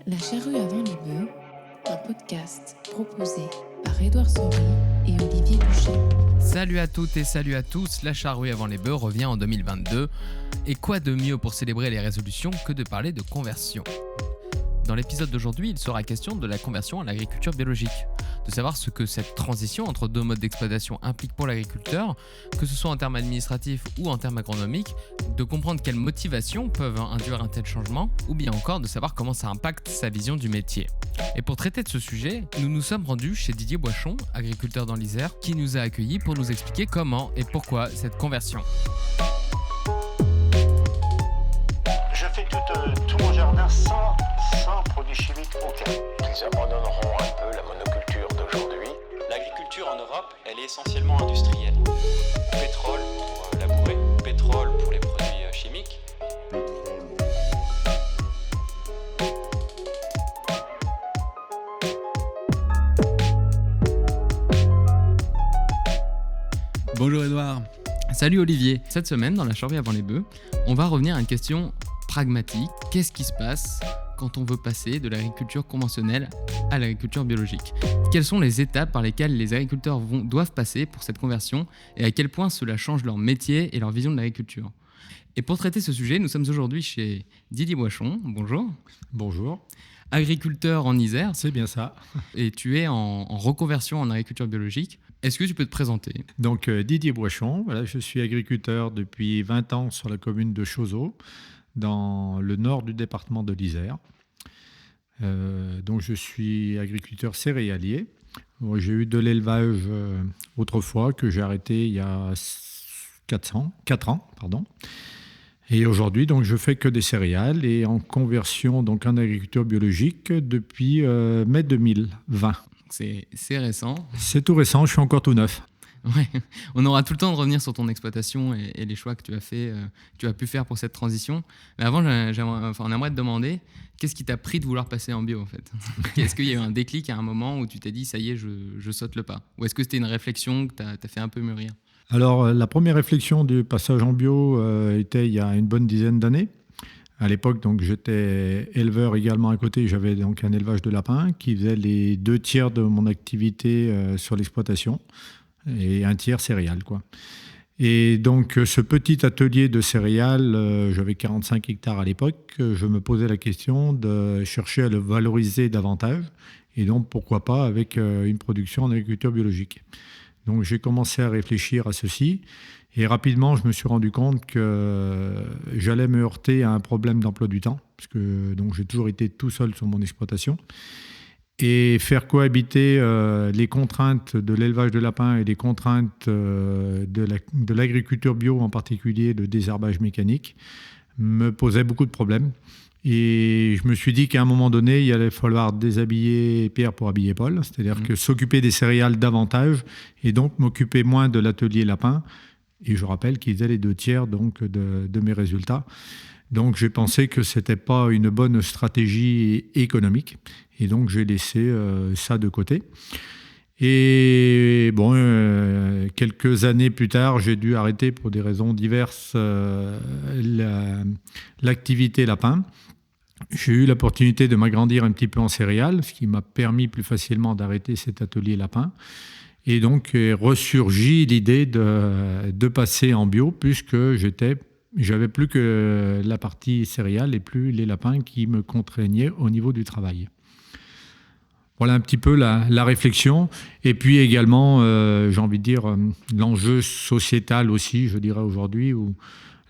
La charrue avant les bœufs, un podcast proposé par Édouard Saury et Olivier Boucher. Salut à toutes et salut à tous, La charrue avant les bœufs revient en 2022. Et quoi de mieux pour célébrer les résolutions que de parler de conversion ? Dans l'épisode d'aujourd'hui, il sera question de la conversion à l'agriculture biologique, de savoir ce que cette transition entre deux modes d'exploitation implique pour l'agriculteur, que ce soit en termes administratifs ou en termes agronomiques, de comprendre quelles motivations peuvent induire un tel changement, ou bien encore de savoir comment ça impacte sa vision du métier. Et pour traiter de ce sujet, nous nous sommes rendus chez Didier Boichon, agriculteur dans l'Isère, qui nous a accueillis pour nous expliquer comment et pourquoi cette conversion. Je fais tout mon jardin sans produits chimiques aucun. Ils abandonneront un peu la monoculture d'aujourd'hui. L'agriculture en Europe, elle est essentiellement industrielle. Pétrole pour labourer, pétrole pour les produits chimiques. Bonjour Édouard. Salut Olivier. Cette semaine, dans La charrue avant les bœufs, on va revenir à une question pragmatique. Qu'est-ce qui se passe quand on veut passer de l'agriculture conventionnelle à l'agriculture biologique ? Quelles sont les étapes par lesquelles les agriculteurs doivent passer pour cette conversion et à quel point cela change leur métier et leur vision de l'agriculture ? Et pour traiter ce sujet, nous sommes aujourd'hui chez Didier Boichon. Bonjour. Bonjour. Agriculteur en Isère. C'est bien ça. Et tu es en reconversion en agriculture biologique. Est-ce que tu peux te présenter ? Donc Didier Boichon, voilà, je suis agriculteur depuis 20 ans sur la commune de Chauzeau, dans le nord du département de l'Isère. Donc je suis agriculteur céréalier. Bon, j'ai eu de l'élevage autrefois que j'ai arrêté il y a 4 ans. Et aujourd'hui, donc, je fais que des céréales et en conversion donc, en agriculture biologique depuis mai 2020. C'est récent. C'est tout récent, je suis encore tout neuf. Ouais. On aura tout le temps de revenir sur ton exploitation et les choix que tu as pu faire pour cette transition. Mais avant, on aimerait te demander, qu'est-ce qui t'a pris de vouloir passer en bio en fait ? Est-ce qu'il y a eu un déclic à un moment où tu t'es dit, ça y est, je saute le pas ? Ou est-ce que c'était une réflexion que t'as fait un peu mûrir ? Alors, la première réflexion du passage en bio était il y a une bonne dizaine d'années. À l'époque, donc, j'étais éleveur également à côté. J'avais donc un élevage de lapins qui faisait les 2/3 de mon activité sur l'exploitation et un tiers céréales, quoi. Et donc, ce petit atelier de céréales, j'avais 45 hectares à l'époque, je me posais la question de chercher à le valoriser davantage et donc, pourquoi pas, avec une production en agriculture biologique. Donc, j'ai commencé à réfléchir à ceci et rapidement, je me suis rendu compte que j'allais me heurter à un problème d'emploi du temps parce que donc, j'ai toujours été tout seul sur mon exploitation. Et faire cohabiter les contraintes de l'élevage de lapins et les contraintes de l'agriculture bio, en particulier le désherbage mécanique, me posait beaucoup de problèmes. Et je me suis dit qu'à un moment donné, il allait falloir déshabiller Pierre pour habiller Paul, c'est-à-dire que s'occuper des céréales davantage et donc m'occuper moins de l'atelier lapin. Et je rappelle qu'ils faisaient les 2/3 donc, de mes résultats. Donc j'ai pensé que ce n'était pas une bonne stratégie économique et donc j'ai laissé ça de côté. Et bon, quelques années plus tard, j'ai dû arrêter pour des raisons diverses l'activité lapin. J'ai eu l'opportunité de m'agrandir un petit peu en céréales, ce qui m'a permis plus facilement d'arrêter cet atelier lapin. Et donc ressurgit l'idée de passer en bio puisque j'avais plus que la partie céréales et plus les lapins qui me contraignaient au niveau du travail. Voilà un petit peu la réflexion. Et puis également, j'ai envie de dire, l'enjeu sociétal aussi, je dirais aujourd'hui, où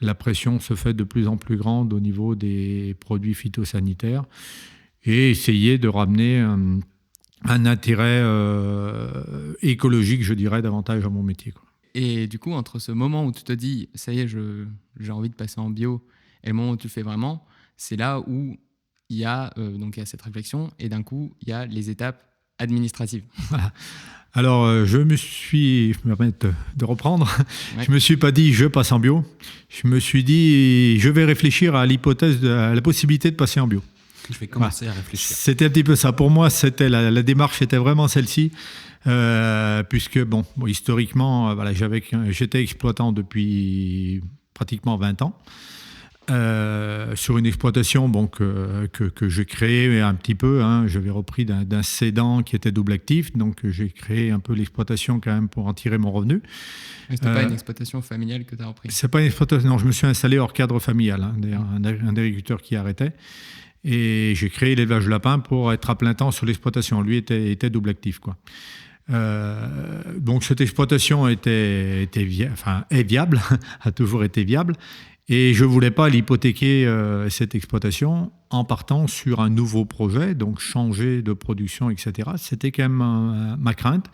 la pression se fait de plus en plus grande au niveau des produits phytosanitaires et essayer de ramener un intérêt écologique, je dirais, davantage à mon métier, quoi. Et du coup, entre ce moment où tu te dis, ça y est, j'ai envie de passer en bio, et le moment où tu le fais vraiment, c'est là où il y a cette réflexion, et d'un coup, il y a les étapes administratives. Voilà. Alors, je me permets de reprendre, Ouais. je ne me suis pas dit je passe en bio, je me suis dit je vais réfléchir à la possibilité de passer en bio. Je vais commencer à réfléchir. C'était un petit peu ça. Pour moi, c'était la démarche était vraiment celle-ci, puisque historiquement, j'étais exploitant depuis pratiquement 20 ans. sur une exploitation que j'ai créée un petit peu. J'avais repris d'un cédant qui était double actif, donc j'ai créé un peu l'exploitation quand même pour en tirer mon revenu. Mais c'était pas une exploitation familiale que tu as repris? C'est pas une exploitation, non, je me suis installé hors cadre familial, d'ailleurs, un agriculteur qui arrêtait. Et j'ai créé l'élevage de lapins pour être à plein temps sur l'exploitation. Lui était double actif, quoi. Donc cette exploitation est viable, a toujours été viable. Et je ne voulais pas l'hypothéquer, cette exploitation, en partant sur un nouveau projet, donc changer de production, etc. C'était quand même ma crainte.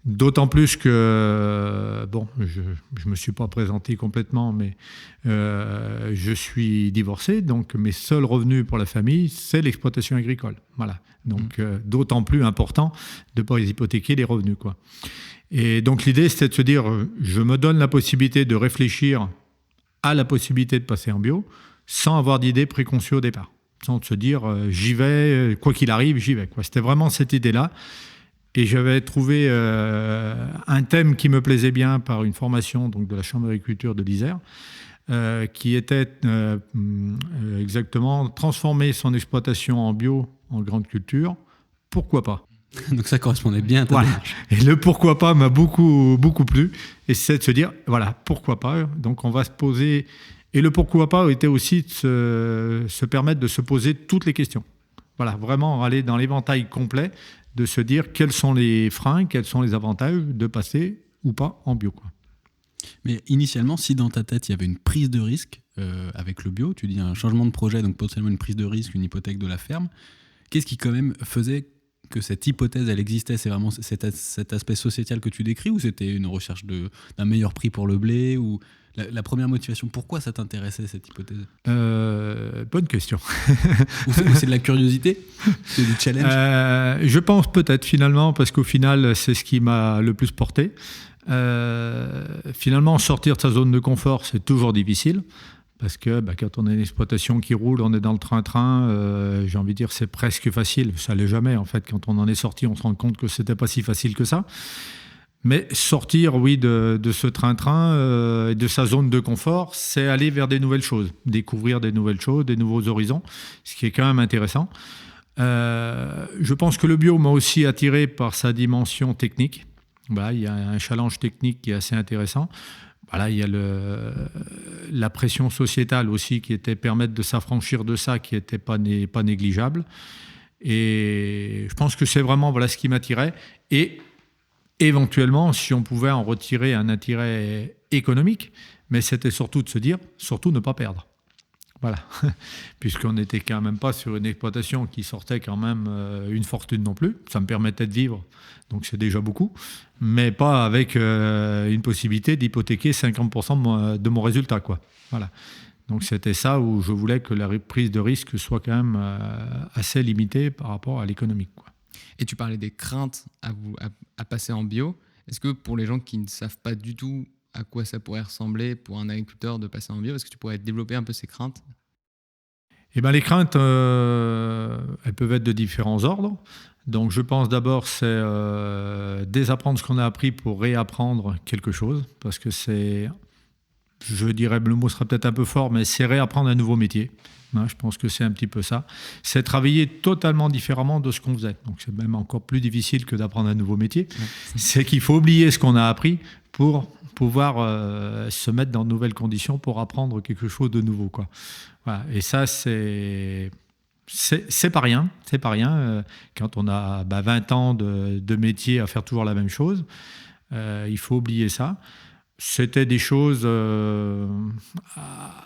D'autant plus que, je ne me suis pas présenté complètement, mais je suis divorcé, donc mes seuls revenus pour la famille, c'est l'exploitation agricole. Voilà. Donc, d'autant plus important de ne pas hypothéquer les revenus, quoi. Et donc, l'idée, c'était de se dire, je me donne la possibilité de réfléchir à la possibilité de passer en bio, sans avoir d'idée préconçue au départ. Sans se dire, j'y vais, quoi qu'il arrive, j'y vais, quoi. C'était vraiment cette idée-là. Et j'avais trouvé un thème qui me plaisait bien par une formation donc, de la Chambre d'agriculture de l'Isère, qui était exactement transformer son exploitation en bio, en grande culture. Pourquoi pas? Donc ça correspondait bien à ta démarche. Et le pourquoi pas m'a beaucoup plu. Et c'est de se dire, voilà, pourquoi pas? Donc on va se poser... Et le pourquoi pas était aussi de se permettre de se poser toutes les questions. Voilà, vraiment aller dans l'éventail complet, de se dire quels sont les freins, quels sont les avantages de passer ou pas en bio, quoi. Mais initialement, si dans ta tête, il y avait une prise de risque avec le bio, tu dis un changement de projet, donc potentiellement une prise de risque, une hypothèque de la ferme, qu'est-ce qui quand même faisait que cette hypothèse, elle existait? C'est vraiment cet aspect sociétal que tu décris, ou c'était une recherche d'un meilleur prix pour le blé, ou la première motivation? Pourquoi ça t'intéressait, cette hypothèse? Bonne question. Ou c'est de la curiosité? C'est du challenge? Je pense peut-être finalement, parce qu'au final, c'est ce qui m'a le plus porté. Finalement, sortir de sa zone de confort, c'est toujours difficile. Parce que quand on a une exploitation qui roule, on est dans le train-train, j'ai envie de dire c'est presque facile. Ça l'est jamais en fait. Quand on en est sorti, on se rend compte que c'était pas si facile que ça. Mais sortir, oui, de ce train-train et de sa zone de confort, c'est aller vers des nouvelles choses, découvrir des nouvelles choses, des nouveaux horizons, ce qui est quand même intéressant. Je pense que le bio m'a aussi attiré par sa dimension technique. Voilà, il y a un challenge technique qui est assez intéressant. Voilà, il y a la pression sociétale aussi qui était permettre de s'affranchir de ça, qui n'était pas négligeable. Et je pense que c'est vraiment ce qui m'attirait. Et éventuellement, si on pouvait en retirer un intérêt économique, mais c'était surtout de se dire, surtout ne pas perdre. Voilà, puisqu'on n'était quand même pas sur une exploitation qui sortait quand même une fortune non plus. Ça me permettait de vivre, donc c'est déjà beaucoup, mais pas avec une possibilité d'hypothéquer 50% de mon résultat, quoi. Voilà. Donc c'était ça où je voulais que la prise de risque soit quand même assez limitée par rapport à l'économique, quoi. Et tu parlais des craintes à passer en bio. Est-ce que pour les gens qui ne savent pas du tout à quoi ça pourrait ressembler pour un agriculteur de passer en bio, est-ce que tu pourrais développer un peu ces craintes? Les craintes, elles peuvent être de différents ordres. Donc je pense d'abord c'est désapprendre ce qu'on a appris pour réapprendre quelque chose, parce que c'est, je dirais, le mot sera peut-être un peu fort, mais c'est réapprendre un nouveau métier. Je pense que c'est un petit peu ça. C'est travailler totalement différemment de ce qu'on faisait. Donc c'est même encore plus difficile que d'apprendre un nouveau métier. C'est qu'il faut oublier ce qu'on a appris pour pouvoir se mettre dans de nouvelles conditions pour apprendre quelque chose de nouveau, quoi. Voilà. Et ça, c'est pas rien. C'est pas rien. Quand on a 20 ans de métier à faire toujours la même chose, il faut oublier ça. C'était des choses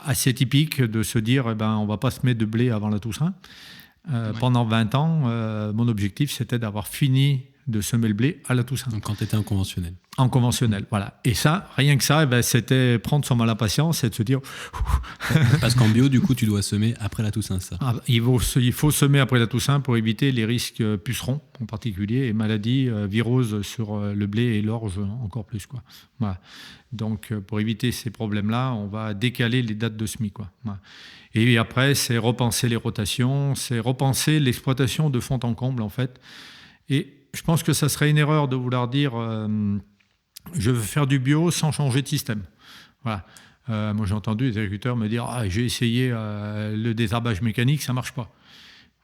assez typiques de se dire on ne va pas se mettre de blé avant la Toussaint. Pendant 20 ans, mon objectif, c'était d'avoir fini de semer le blé à la Toussaint. Donc quand tu étais en conventionnel. En conventionnel, voilà. Et ça, rien que ça, c'était prendre son mal à patience et de se dire... Parce qu'en bio, du coup, tu dois semer après la Toussaint, ça. Il faut semer après la Toussaint pour éviter les risques pucerons, en particulier, et maladies viroses sur le blé et l'orge encore plus, quoi. Voilà. Donc, pour éviter ces problèmes-là, on va décaler les dates de semis, quoi. Voilà. Et après, c'est repenser les rotations, c'est repenser l'exploitation de fond en comble, en fait. Et je pense que ça serait une erreur de vouloir dire je veux faire du bio sans changer de système. Voilà. Moi, j'ai entendu des agriculteurs me dire « j'ai essayé le désherbage mécanique, ça ne marche pas ».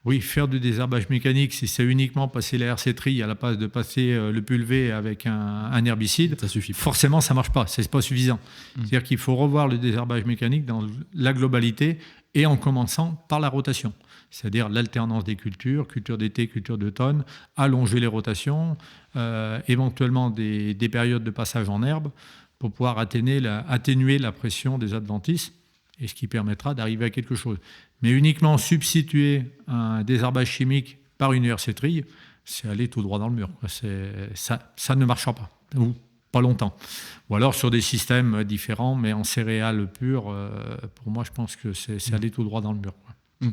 Oui, faire du désherbage mécanique, si c'est uniquement passer la RC tri à la place de passer le pulvé avec un herbicide, Ça suffit. forcément, ça ne marche pas, ce n'est pas suffisant. C'est-à-dire qu'il faut revoir le désherbage mécanique dans la globalité et en commençant par la rotation. C'est-à-dire l'alternance des cultures, culture d'été, culture d'automne, allonger les rotations, éventuellement des périodes de passage en herbe pour pouvoir atténuer la pression des adventices, et ce qui permettra d'arriver à quelque chose. Mais uniquement substituer un désherbage chimique par une RC tri, c'est aller tout droit dans le mur. Ça ne marchera pas, ou pas longtemps. Ou alors sur des systèmes différents, mais en céréales pures, pour moi, je pense que c'est aller tout droit dans le mur. Ouais.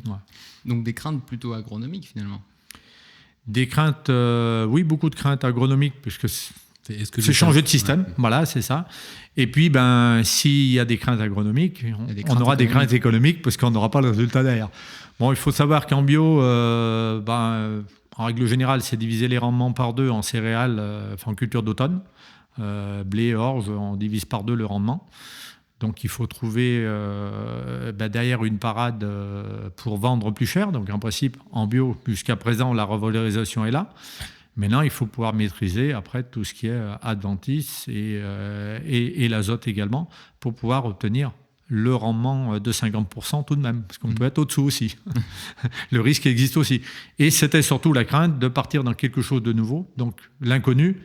Donc des craintes plutôt agronomiques finalement. Des craintes, oui, beaucoup de craintes agronomiques, puisque c'est j'ai changer de système, voilà, c'est ça. Et puis, s'il y a des craintes agronomiques, on aura des craintes économiques parce qu'on n'aura pas le résultat derrière. Bon, il faut savoir qu'en bio, en règle générale, c'est diviser les rendements par 2 en céréales, en culture d'automne. Blé, orge, on divise par 2 le rendement. Donc, il faut trouver derrière une parade pour vendre plus cher. Donc, en principe, en bio, jusqu'à présent, la revalorisation est là. Maintenant, il faut pouvoir maîtriser après tout ce qui est adventice et l'azote également pour pouvoir obtenir le rendement de 50% tout de même, parce qu'on peut être au-dessous aussi. Le risque existe aussi. Et c'était surtout la crainte de partir dans quelque chose de nouveau, donc l'inconnu,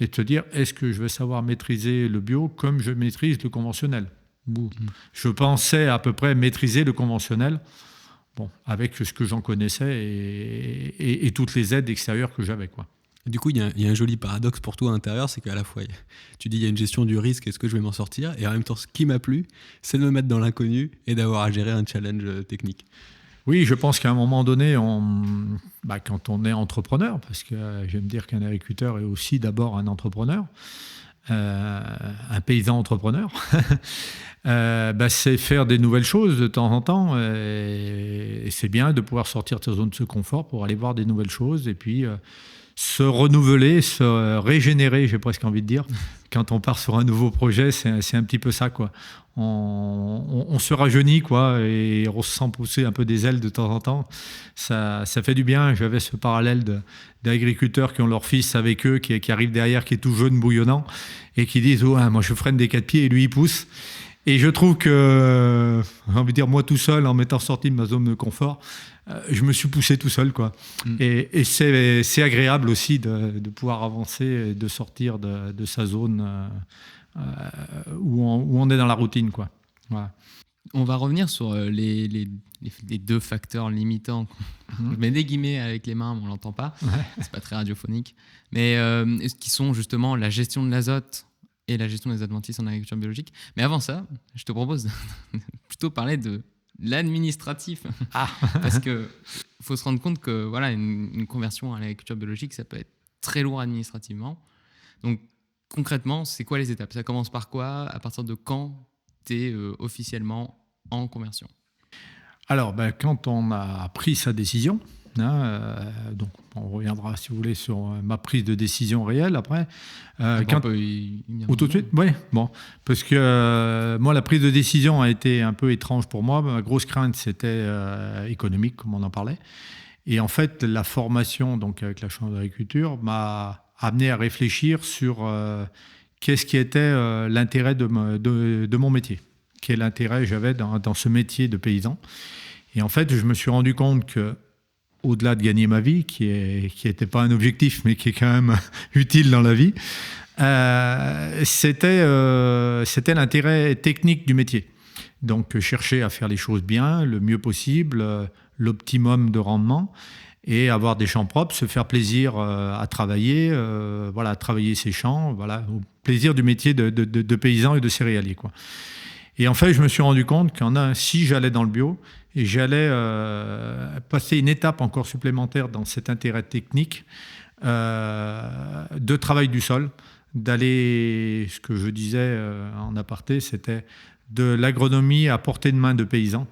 et de se dire, est-ce que je vais savoir maîtriser le bio comme je maîtrise le conventionnel ? Je pensais à peu près maîtriser le conventionnel, avec ce que j'en connaissais et toutes les aides extérieures que j'avais, quoi. Et du coup, il y a un joli paradoxe pour toi à l'intérieur, c'est qu'à la fois, tu dis il y a une gestion du risque, est-ce que je vais m'en sortir ? Et en même temps, ce qui m'a plu, c'est de me mettre dans l'inconnu et d'avoir à gérer un challenge technique. Oui, je pense qu'à un moment donné, quand on est entrepreneur, parce que je vais me dire qu'un agriculteur est aussi d'abord un entrepreneur, un paysan entrepreneur, c'est faire des nouvelles choses de temps en temps, et c'est bien de pouvoir sortir de sa zone de confort pour aller voir des nouvelles choses, et puis se renouveler, se régénérer, j'ai presque envie de dire. Quand on part sur un nouveau projet, c'est un petit peu ça, quoi. On se rajeunit, quoi, et on se sent pousser un peu des ailes de temps en temps. Ça fait du bien. J'avais ce parallèle d'agriculteurs qui ont leur fils avec eux, qui arrive derrière, qui est tout jeune, bouillonnant, et qui disent « moi je freine des 4 pieds et lui il pousse ». Et je trouve que, j'ai envie de dire, moi tout seul, en m'étant sorti de ma zone de confort, je me suis poussé tout seul, quoi. Et c'est agréable aussi de pouvoir avancer et de sortir de sa zone où on est dans la routine, quoi. Voilà. On va revenir sur les 2 facteurs limitants. Je mets des guillemets avec les mains, mais on l'entend pas. Ouais. C'est pas très radiophonique. Mais qui sont justement la gestion de l'azote et la gestion des adventices en agriculture biologique. Mais avant ça, je te propose de plutôt parler de l'administratif. Parce qu'il faut se rendre compte que voilà, une conversion à l'agriculture biologique, ça peut être très lourd administrativement. Donc concrètement, c'est quoi les étapes ? Ça commence par quoi ? À partir de quand tu es officiellement en conversion ? Alors, quand on a pris sa décision, donc on reviendra si vous voulez sur ma prise de décision réelle après. Ou tout de suite, oui. Bon, parce que moi la prise de décision a été un peu étrange pour moi. Ma grosse crainte c'était économique, comme on en parlait. Et en fait, la formation donc avec la Chambre d'agriculture m'a amené à réfléchir sur qu'est-ce qui était l'intérêt de mon métier. Quel intérêt j'avais dans ce métier de paysan. Et en fait, je me suis rendu compte que au-delà de gagner ma vie, qui n'était pas un objectif, mais qui est quand même utile dans la vie, c'était l'intérêt technique du métier. Donc, chercher à faire les choses bien, le mieux possible, l'optimum de rendement, et avoir des champs propres, se faire plaisir à travailler, travailler ses champs, au plaisir du métier de paysan et de céréalier, quoi. Et en fait, je me suis rendu compte si j'allais dans le bio, et j'allais passer une étape encore supplémentaire dans cet intérêt technique de travail du sol, d'aller, ce que je disais en aparté, c'était de l'agronomie à portée de main de paysans,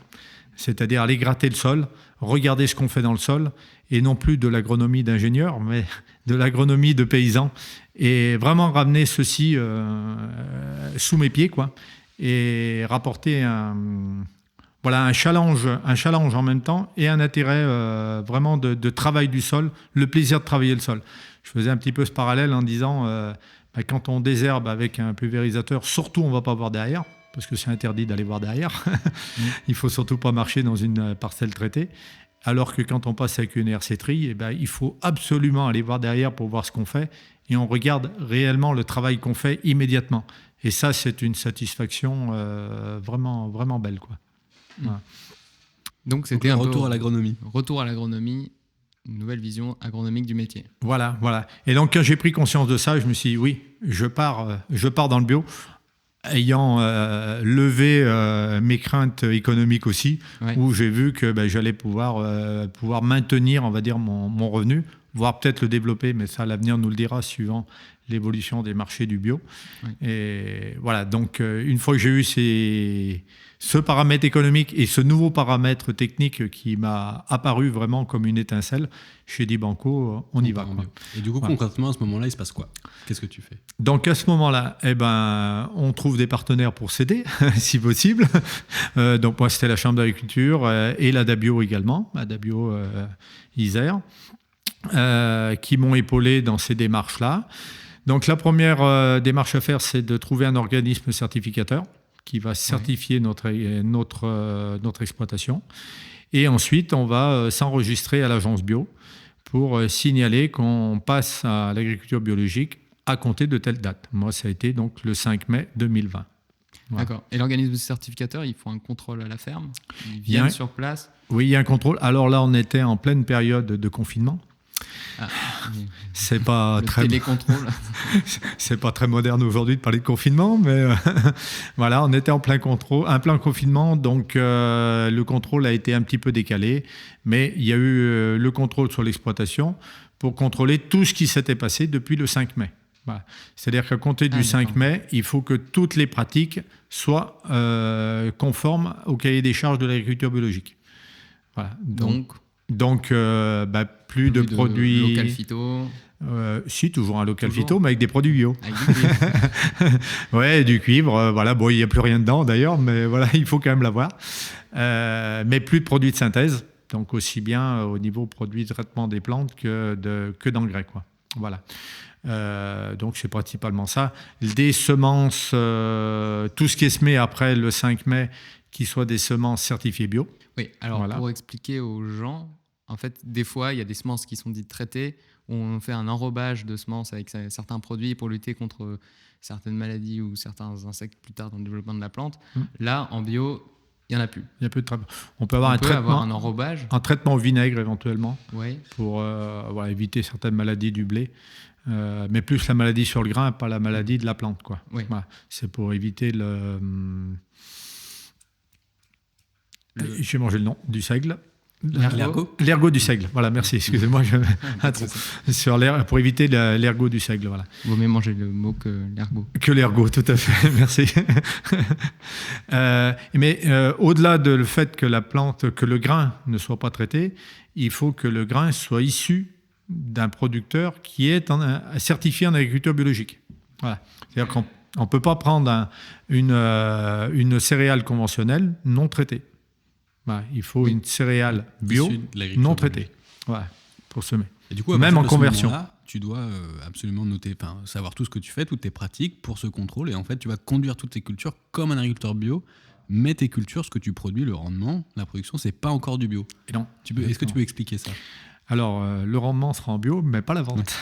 c'est-à-dire aller gratter le sol, regarder ce qu'on fait dans le sol, et non plus de l'agronomie d'ingénieur, mais de l'agronomie de paysans, et vraiment ramener ceci sous mes pieds, quoi. et rapporter un challenge en même temps et un intérêt vraiment de travail du sol, le plaisir de travailler le sol. Je faisais un petit peu ce parallèle en disant quand on désherbe avec un pulvérisateur, surtout on ne va pas voir derrière, parce que c'est interdit d'aller voir derrière. Il ne faut surtout pas marcher dans une parcelle traitée. Alors que quand on passe avec une RC-Tri, il faut absolument aller voir derrière pour voir ce qu'on fait. Et on regarde réellement le travail qu'on fait immédiatement. Et ça, c'est une satisfaction vraiment, vraiment belle, quoi. Voilà. Donc c'était un retour à l'agronomie. Retour à l'agronomie, une nouvelle vision agronomique du métier. Voilà. Et donc quand j'ai pris conscience de ça, je me suis dit oui, je pars dans le bio, ayant levé mes craintes économiques aussi, où j'ai vu que j'allais pouvoir maintenir, on va dire, mon revenu, voire peut-être le développer, mais ça l'avenir nous le dira suivant l'évolution des marchés du bio. Et voilà, donc une fois que j'ai eu ce paramètre économique et ce nouveau paramètre technique qui m'a apparu vraiment comme une étincelle, j'ai dit banco, on y va. Quoi. Et du coup, concrètement, à ce moment-là, il se passe quoi ? Qu'est-ce que tu fais ? Donc à ce moment-là, on trouve des partenaires pour s'aider, si possible. Donc moi, c'était la Chambre d'agriculture et la DABio également, la DABio Isère, qui m'ont épaulé dans ces démarches-là. Donc la première démarche à faire, c'est de trouver un organisme certificateur qui va certifier notre exploitation. Et ensuite, on va s'enregistrer à l'agence bio pour signaler qu'on passe à l'agriculture biologique à compter de telle date. Moi, ça a été donc le 5 mai 2020. Voilà. D'accord. Et l'organisme certificateur, ils font un contrôle à la ferme ? Ils viennent sur place ? Oui, il y a un contrôle. Alors là, on était en pleine période de confinement. C'est pas très télécontrôle. C'est pas très moderne aujourd'hui de parler de confinement, mais voilà, on était en plein confinement, donc le contrôle a été un petit peu décalé, mais il y a eu le contrôle sur l'exploitation pour contrôler tout ce qui s'était passé depuis le 5 mai. Voilà. C'est-à-dire qu'à compter du 5 mai, il faut que toutes les pratiques soient conformes au cahier des charges de l'agriculture biologique. Voilà. Donc, plus de produits... Local phyto. Si, toujours un local phyto, mais avec des produits bio. Avec du cuivre. Ouais, du cuivre. Voilà, bon, il n'y a plus rien dedans d'ailleurs, mais voilà, il faut quand même l'avoir. Mais plus de produits de synthèse, donc aussi bien au niveau produits de traitement des plantes que d'engrais, quoi. Voilà. Donc c'est principalement ça. Des semences, tout ce qui est semé après le 5 mai, qui soient des semences certifiées bio. Oui, alors pour expliquer aux gens, en fait, des fois, il y a des semences qui sont dites traitées, où on fait un enrobage de semences avec certains produits pour lutter contre certaines maladies ou certains insectes plus tard dans le développement de la plante. Là, en bio, il n'y en a plus. Il y a peu de traitement. On peut avoir un enrobage. Un traitement au vinaigre éventuellement, oui. Pour éviter certaines maladies du blé. Mais plus la maladie sur le grain, pas la maladie de la plante, quoi. Oui. Voilà. C'est pour éviter j'ai mangé le nom du seigle. L'ergot du seigle. Voilà, merci. Excusez-moi. Sur pour éviter l'ergot du seigle. Voilà. Vaut mieux manger le mot que l'ergot. Que l'ergot, tout à fait. Merci. Mais au-delà de le fait que le grain ne soit pas traité, il faut que le grain soit issu d'un producteur qui est certifié en agriculture biologique. Voilà. C'est-à-dire qu'on ne peut pas prendre une céréale conventionnelle non traitée. Voilà. Il faut une céréale bio non traitée, voilà, pour semer. Et du coup, même en conversion, tu dois absolument noter, savoir tout ce que tu fais, toutes tes pratiques pour ce contrôle. Et en fait, tu vas conduire toutes tes cultures comme un agriculteur bio. Mais tes cultures, ce que tu produis, le rendement, la production, c'est pas encore du bio. Et non. Est-ce que tu peux expliquer ça ? Alors, le rendement sera en bio, mais pas la vente.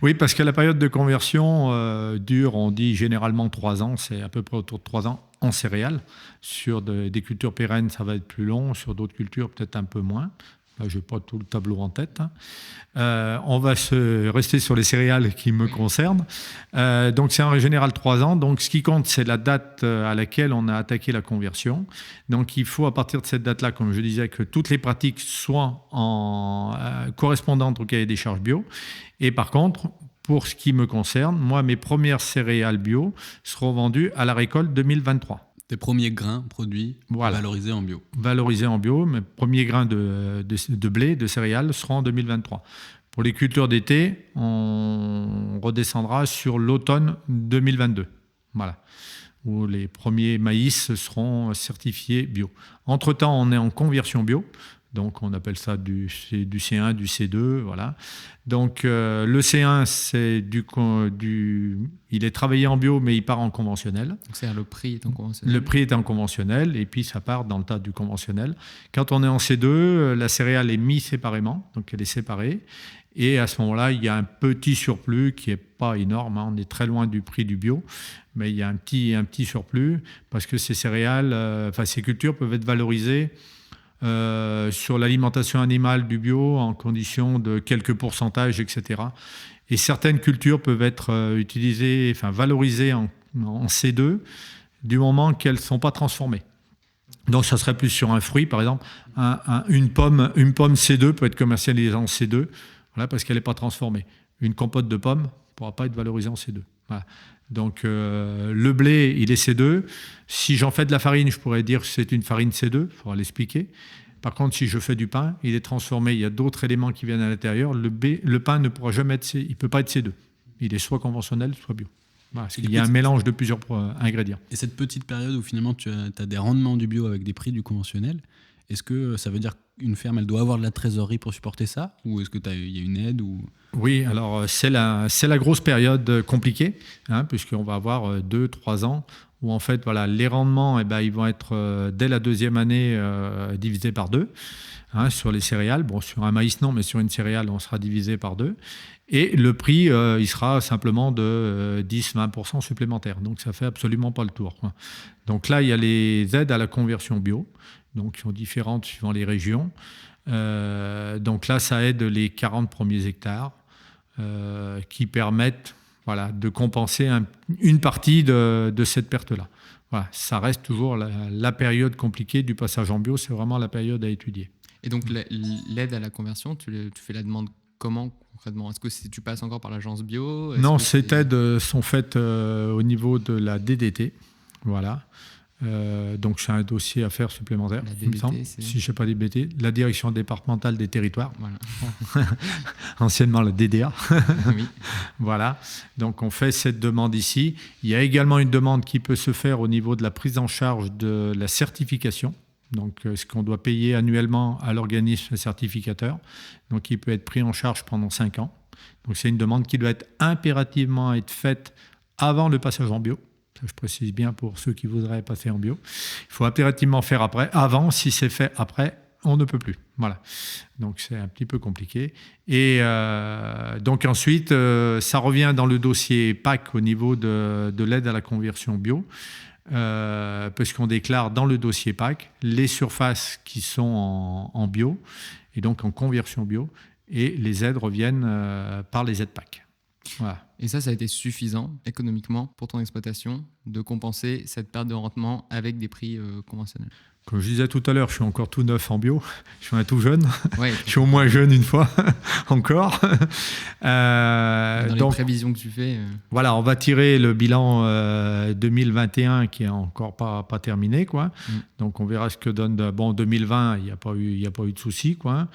Oui, parce que la période de conversion dure, on dit généralement 3 ans, c'est à peu près autour de 3 ans en céréales. Sur des cultures pérennes, ça va être plus long, sur d'autres cultures, peut-être un peu moins. Là, je n'ai pas tout le tableau en tête. On va rester sur les céréales qui me concernent. Donc, c'est en général 3 ans. Donc, ce qui compte, c'est la date à laquelle on a attaqué la conversion. Donc, il faut, à partir de cette date-là, comme je disais, que toutes les pratiques soient correspondantes au cahier des charges bio. Et par contre, pour ce qui me concerne, moi, mes premières céréales bio seront vendues à la récolte 2023. Tes premiers grains produits valorisés en bio. Valorisés en bio, mes premiers grains de blé, de céréales seront en 2023. Pour les cultures d'été, on redescendra sur l'automne 2022. Voilà. où les premiers maïs seront certifiés bio. Entre-temps, on est en conversion bio. Donc, on appelle ça du C1, du C2, voilà. Donc, le C1, il est travaillé en bio, mais il part en conventionnel. Donc, c'est-à-dire le prix est en conventionnel. Le prix est en conventionnel, et puis ça part dans le tas du conventionnel. Quand on est en C2, la céréale est mise séparément, donc elle est séparée. Et à ce moment-là, il y a un petit surplus qui n'est pas énorme. On est très loin du prix du bio, mais il y a un petit surplus parce que ces céréales, ces cultures peuvent être valorisées sur l'alimentation animale du bio en condition de quelques pourcentages, etc. Et certaines cultures peuvent être valorisées en C2 du moment qu'elles ne sont pas transformées. Donc ça serait plus sur un fruit, par exemple. Une pomme C2 peut être commercialisée en C2, voilà, parce qu'elle n'est pas transformée. Une compote de pommes ne pourra pas être valorisée en C2. Voilà. Donc le blé, il est C2. Si j'en fais de la farine, je pourrais dire que c'est une farine C2, il faudra l'expliquer. Par contre, si je fais du pain, il est transformé, il y a d'autres éléments qui viennent à l'intérieur. Le pain ne pourra jamais être il peut pas être C2. Il est soit conventionnel, soit bio. Voilà, il y a un mélange de plusieurs ingrédients. Et cette petite période où finalement tu as des rendements du bio avec des prix du conventionnel, est-ce que ça veut dire qu'une ferme, elle doit avoir de la trésorerie pour supporter ça? Ou est-ce qu'il y a une aide ou... Oui, alors c'est la grosse période compliquée, puisqu'on va avoir 2-3 ans où en fait les rendements ils vont être dès la deuxième année divisés par 2 sur les céréales. Bon, sur un maïs non, mais sur une céréale on sera divisé par 2. Et le prix, il sera simplement de 10-20% supplémentaires. Donc ça fait absolument pas le tour, quoi. Donc là, il y a les aides à la conversion bio, donc qui sont différentes suivant les régions. Donc là, ça aide les 40 premiers hectares qui permettent de compenser une partie de cette perte-là. Voilà, ça reste toujours la période compliquée du passage en bio, c'est vraiment la période à étudier. Et donc l'aide à la conversion, tu fais la demande comment concrètement? Est-ce que tu passes encore par l'agence bio? Non, ces aides sont faites au niveau de la DDT. Voilà. Donc c'est un dossier à faire supplémentaire, il me semble, si je ne sais pas DBT, la Direction départementale des territoires, voilà. Anciennement la DDA. Oui. Voilà, donc on fait cette demande ici. Il y a également une demande qui peut se faire au niveau de la prise en charge de la certification, donc ce qu'on doit payer annuellement à l'organisme certificateur, donc il peut être pris en charge pendant 5 ans. Donc c'est une demande qui doit impérativement être faite avant le passage en bio. Je précise bien pour ceux qui voudraient passer en bio. Il faut impérativement faire après. Avant, si c'est fait après, on ne peut plus. Voilà. Donc c'est un petit peu compliqué. Et donc ensuite, ça revient dans le dossier PAC au niveau de l'aide à la conversion bio, parce qu'on déclare dans le dossier PAC les surfaces qui sont en bio et donc en conversion bio, et les aides reviennent par les aides PAC. Voilà. Et ça a été suffisant économiquement pour ton exploitation de compenser cette perte de rendement avec des prix conventionnels? Comme je disais tout à l'heure, je suis encore tout neuf en bio. Je suis un tout jeune. Ouais. Je suis au moins jeune une fois encore. Dans les prévisions que tu fais. Voilà, on va tirer le bilan 2021 qui est encore pas terminé, quoi. Donc on verra ce que donne. Bon, 2020, il n'y a pas eu de souci, quoi.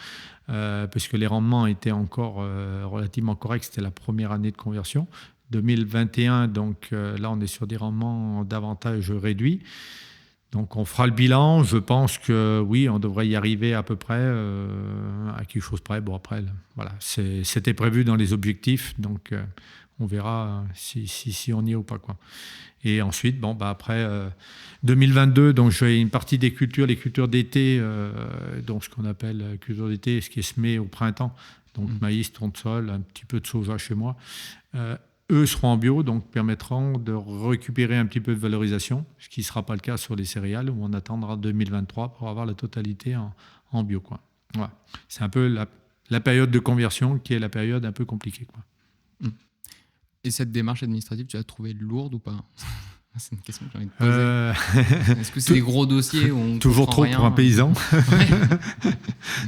Parce que les rendements étaient encore relativement corrects. C'était la première année de conversion. 2021, donc là, on est sur des rendements davantage réduits. Donc on fera le bilan. Je pense que oui, on devrait y arriver à peu près à quelque chose près. Bon, après, voilà, c'était prévu dans les objectifs. Donc on verra si on y est ou pas, quoi. Et ensuite, après 2022, donc j'ai une partie des cultures, les cultures d'été, donc ce qu'on appelle culture d'été, ce qui est semé au printemps, donc maïs, tournesol, un petit peu de soja chez moi. Eux seront en bio, donc permettront de récupérer un petit peu de valorisation, ce qui ne sera pas le cas sur les céréales, où on attendra 2023 pour avoir la totalité en bio, quoi. Voilà. C'est un peu la période de conversion qui est la période un peu compliquée, quoi. Et cette démarche administrative, tu l'as trouvée lourde ou pas? C'est une question que j'ai envie de poser. Est-ce que c'est des gros dossiers où on toujours trop rien, pour un paysan?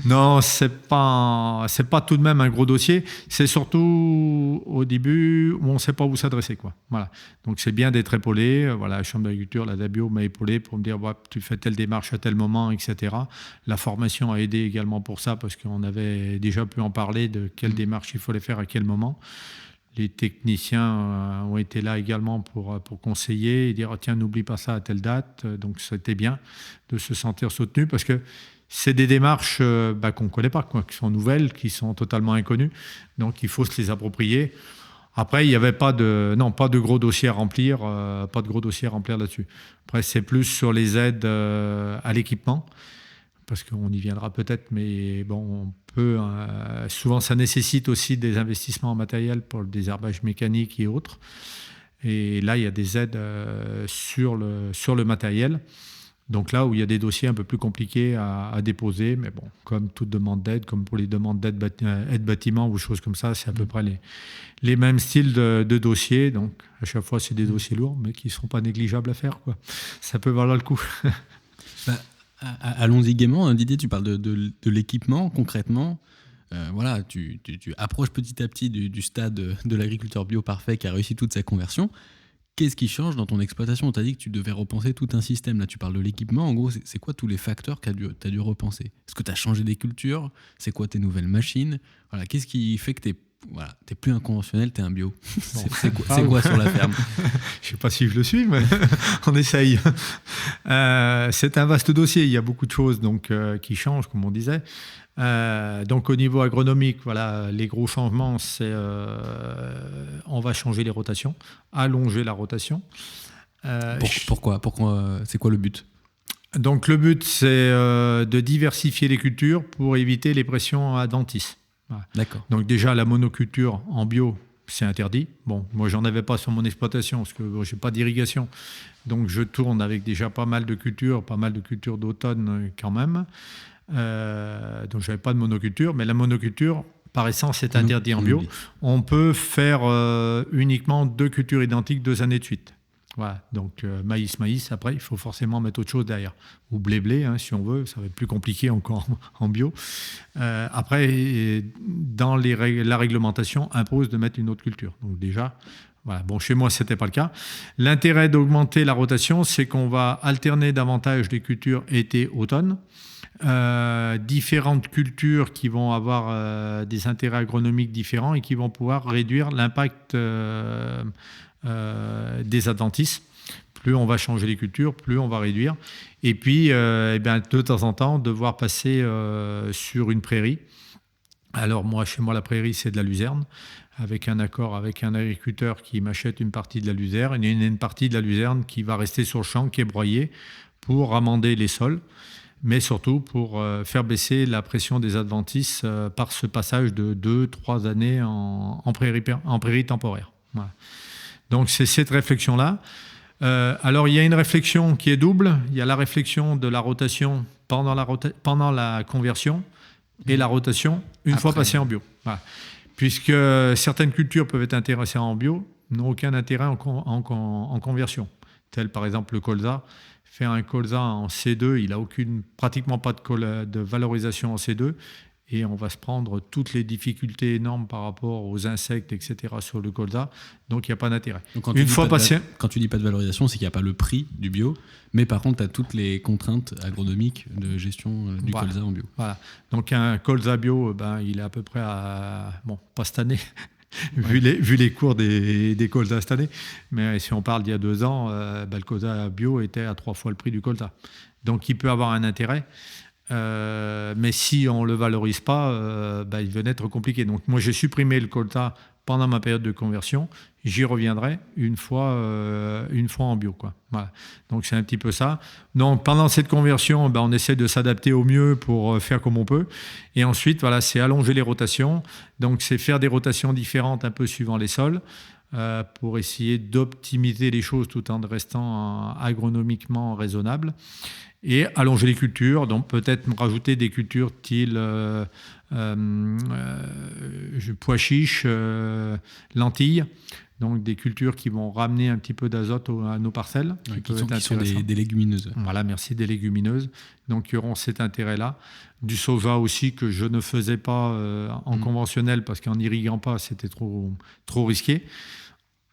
Non, c'est pas tout de même un gros dossier. C'est surtout au début où on ne sait pas où s'adresser, quoi. Voilà. Donc c'est bien d'être épaulé. Voilà, la Chambre d'agriculture, la DABIO m'a épaulé pour me dire tu fais telle démarche à tel moment, etc. La formation a aidé également pour ça, parce qu'on avait déjà pu en parler de quelle démarche il fallait faire à quel moment. Les techniciens ont été là également pour conseiller et dire « Tiens, n'oublie pas ça à telle date ». Donc, c'était bien de se sentir soutenu parce que c'est des démarches qu'on ne connaît pas, qui sont nouvelles, qui sont totalement inconnues. Donc, il faut se les approprier. Après, il n'y avait pas de gros dossiers à remplir, là-dessus. Après, c'est plus sur les aides à l'équipement, parce qu'on y viendra peut-être, mais bon, on peut. Souvent, ça nécessite aussi des investissements en matériel pour le désherbage mécanique et autres. Et là, il y a des aides sur le matériel. Donc là où il y a des dossiers un peu plus compliqués à déposer, mais bon, comme toute demande d'aide, comme pour les demandes d'aide bâtiment ou choses comme ça, c'est à peu près les mêmes styles de dossiers. Donc à chaque fois, c'est des dossiers lourds, mais qui ne sont pas négligeables à faire, quoi. Ça peut valoir le coup. Allons-y gaiement. Didier, tu parles de l'équipement concrètement. Voilà, tu approches petit à petit du stade de l'agriculteur bio parfait qui a réussi toute sa conversion. Qu'est-ce qui change dans ton exploitation ? On t'a dit que tu devais repenser tout un système. Là, tu parles de l'équipement. En gros, c'est quoi tous les facteurs que tu as dû repenser ? Est-ce que tu as changé des cultures ? C'est quoi tes nouvelles machines ? Voilà, qu'est-ce qui fait que tu n'es plus un conventionnel, tu es un bio ? C'est quoi sur la ferme ? Je ne sais pas si je le suis, mais on essaye. C'est un vaste dossier. Il y a beaucoup de choses qui changent, comme on disait. Donc au niveau agronomique, voilà, les gros changements, c'est on va changer les rotations, allonger la rotation. Pourquoi c'est quoi le but ? Donc le but, c'est de diversifier les cultures pour éviter les pressions adventices. Voilà. D'accord. Donc déjà, la monoculture en bio, c'est interdit. Bon, moi, j'en avais pas sur mon exploitation parce que j'ai pas d'irrigation. Donc je tourne avec déjà pas mal de cultures d'automne quand même. Donc je n'avais pas de monoculture, mais la monoculture, par essence, est interdite en bio. On peut faire uniquement 2 cultures identiques 2 années de suite. Voilà, donc maïs, après, il faut forcément mettre autre chose derrière. Ou blé, si on veut, ça va être plus compliqué encore en bio. Après, la réglementation impose de mettre une autre culture. Donc déjà, voilà. Bon, chez moi, ce n'était pas le cas. L'intérêt d'augmenter la rotation, c'est qu'on va alterner davantage les cultures été-automne. Différentes cultures qui vont avoir des intérêts agronomiques différents et qui vont pouvoir réduire l'impact des adventices. Plus on va changer les cultures, plus on va réduire. Et puis, de temps en temps, devoir passer sur une prairie. Alors chez moi, la prairie, c'est de la luzerne, avec un accord avec un agriculteur qui m'achète une partie de la luzerne. Il y a une partie de la luzerne qui va rester sur le champ, qui est broyée, pour amender les sols, mais surtout pour faire baisser la pression des adventices par ce passage de 2-3 années en prairie temporaire. Voilà. Donc c'est cette réflexion-là. Alors il y a une réflexion qui est double. Il y a la réflexion de la rotation pendant la conversion et la rotation une fois passée en bio. Voilà. Puisque certaines cultures peuvent être intéressées en bio, n'ont aucun intérêt en conversion. Tel par exemple le colza. Faire un colza en C2, il n'a pratiquement pas de valorisation en C2. Et on va se prendre toutes les difficultés énormes par rapport aux insectes, etc. sur le colza. Donc, il n'y a pas d'intérêt. Donc, quand tu dis pas de valorisation, c'est qu'il n'y a pas le prix du bio, mais par contre, tu as toutes les contraintes agronomiques de gestion du colza en bio. Voilà. Donc, un colza bio, il est à peu près à... Bon, pas cette année, vu les cours des colzas cette année. Mais si on parle d'il y a 2 ans, le colza bio était à 3 fois le prix du colza. Donc, il peut avoir un intérêt. Mais si on ne le valorise pas, il va être compliqué. Donc moi, j'ai supprimé le colza pendant ma période de conversion. J'y reviendrai une fois en bio, quoi. Voilà. Donc c'est un petit peu ça. Donc pendant cette conversion, on essaie de s'adapter au mieux pour faire comme on peut. Et ensuite, voilà, c'est allonger les rotations. Donc c'est faire des rotations différentes un peu suivant les sols. Pour essayer d'optimiser les choses tout en restant agronomiquement raisonnable. Et allonger les cultures, donc peut-être rajouter des cultures style pois chiches, lentilles, donc des cultures qui vont ramener un petit peu d'azote à nos parcelles. Qui sont des légumineuses. Voilà, merci, des légumineuses. Donc ils auront cet intérêt-là. Du soja aussi que je ne faisais pas en conventionnel parce qu'en irriguant pas, c'était trop risqué.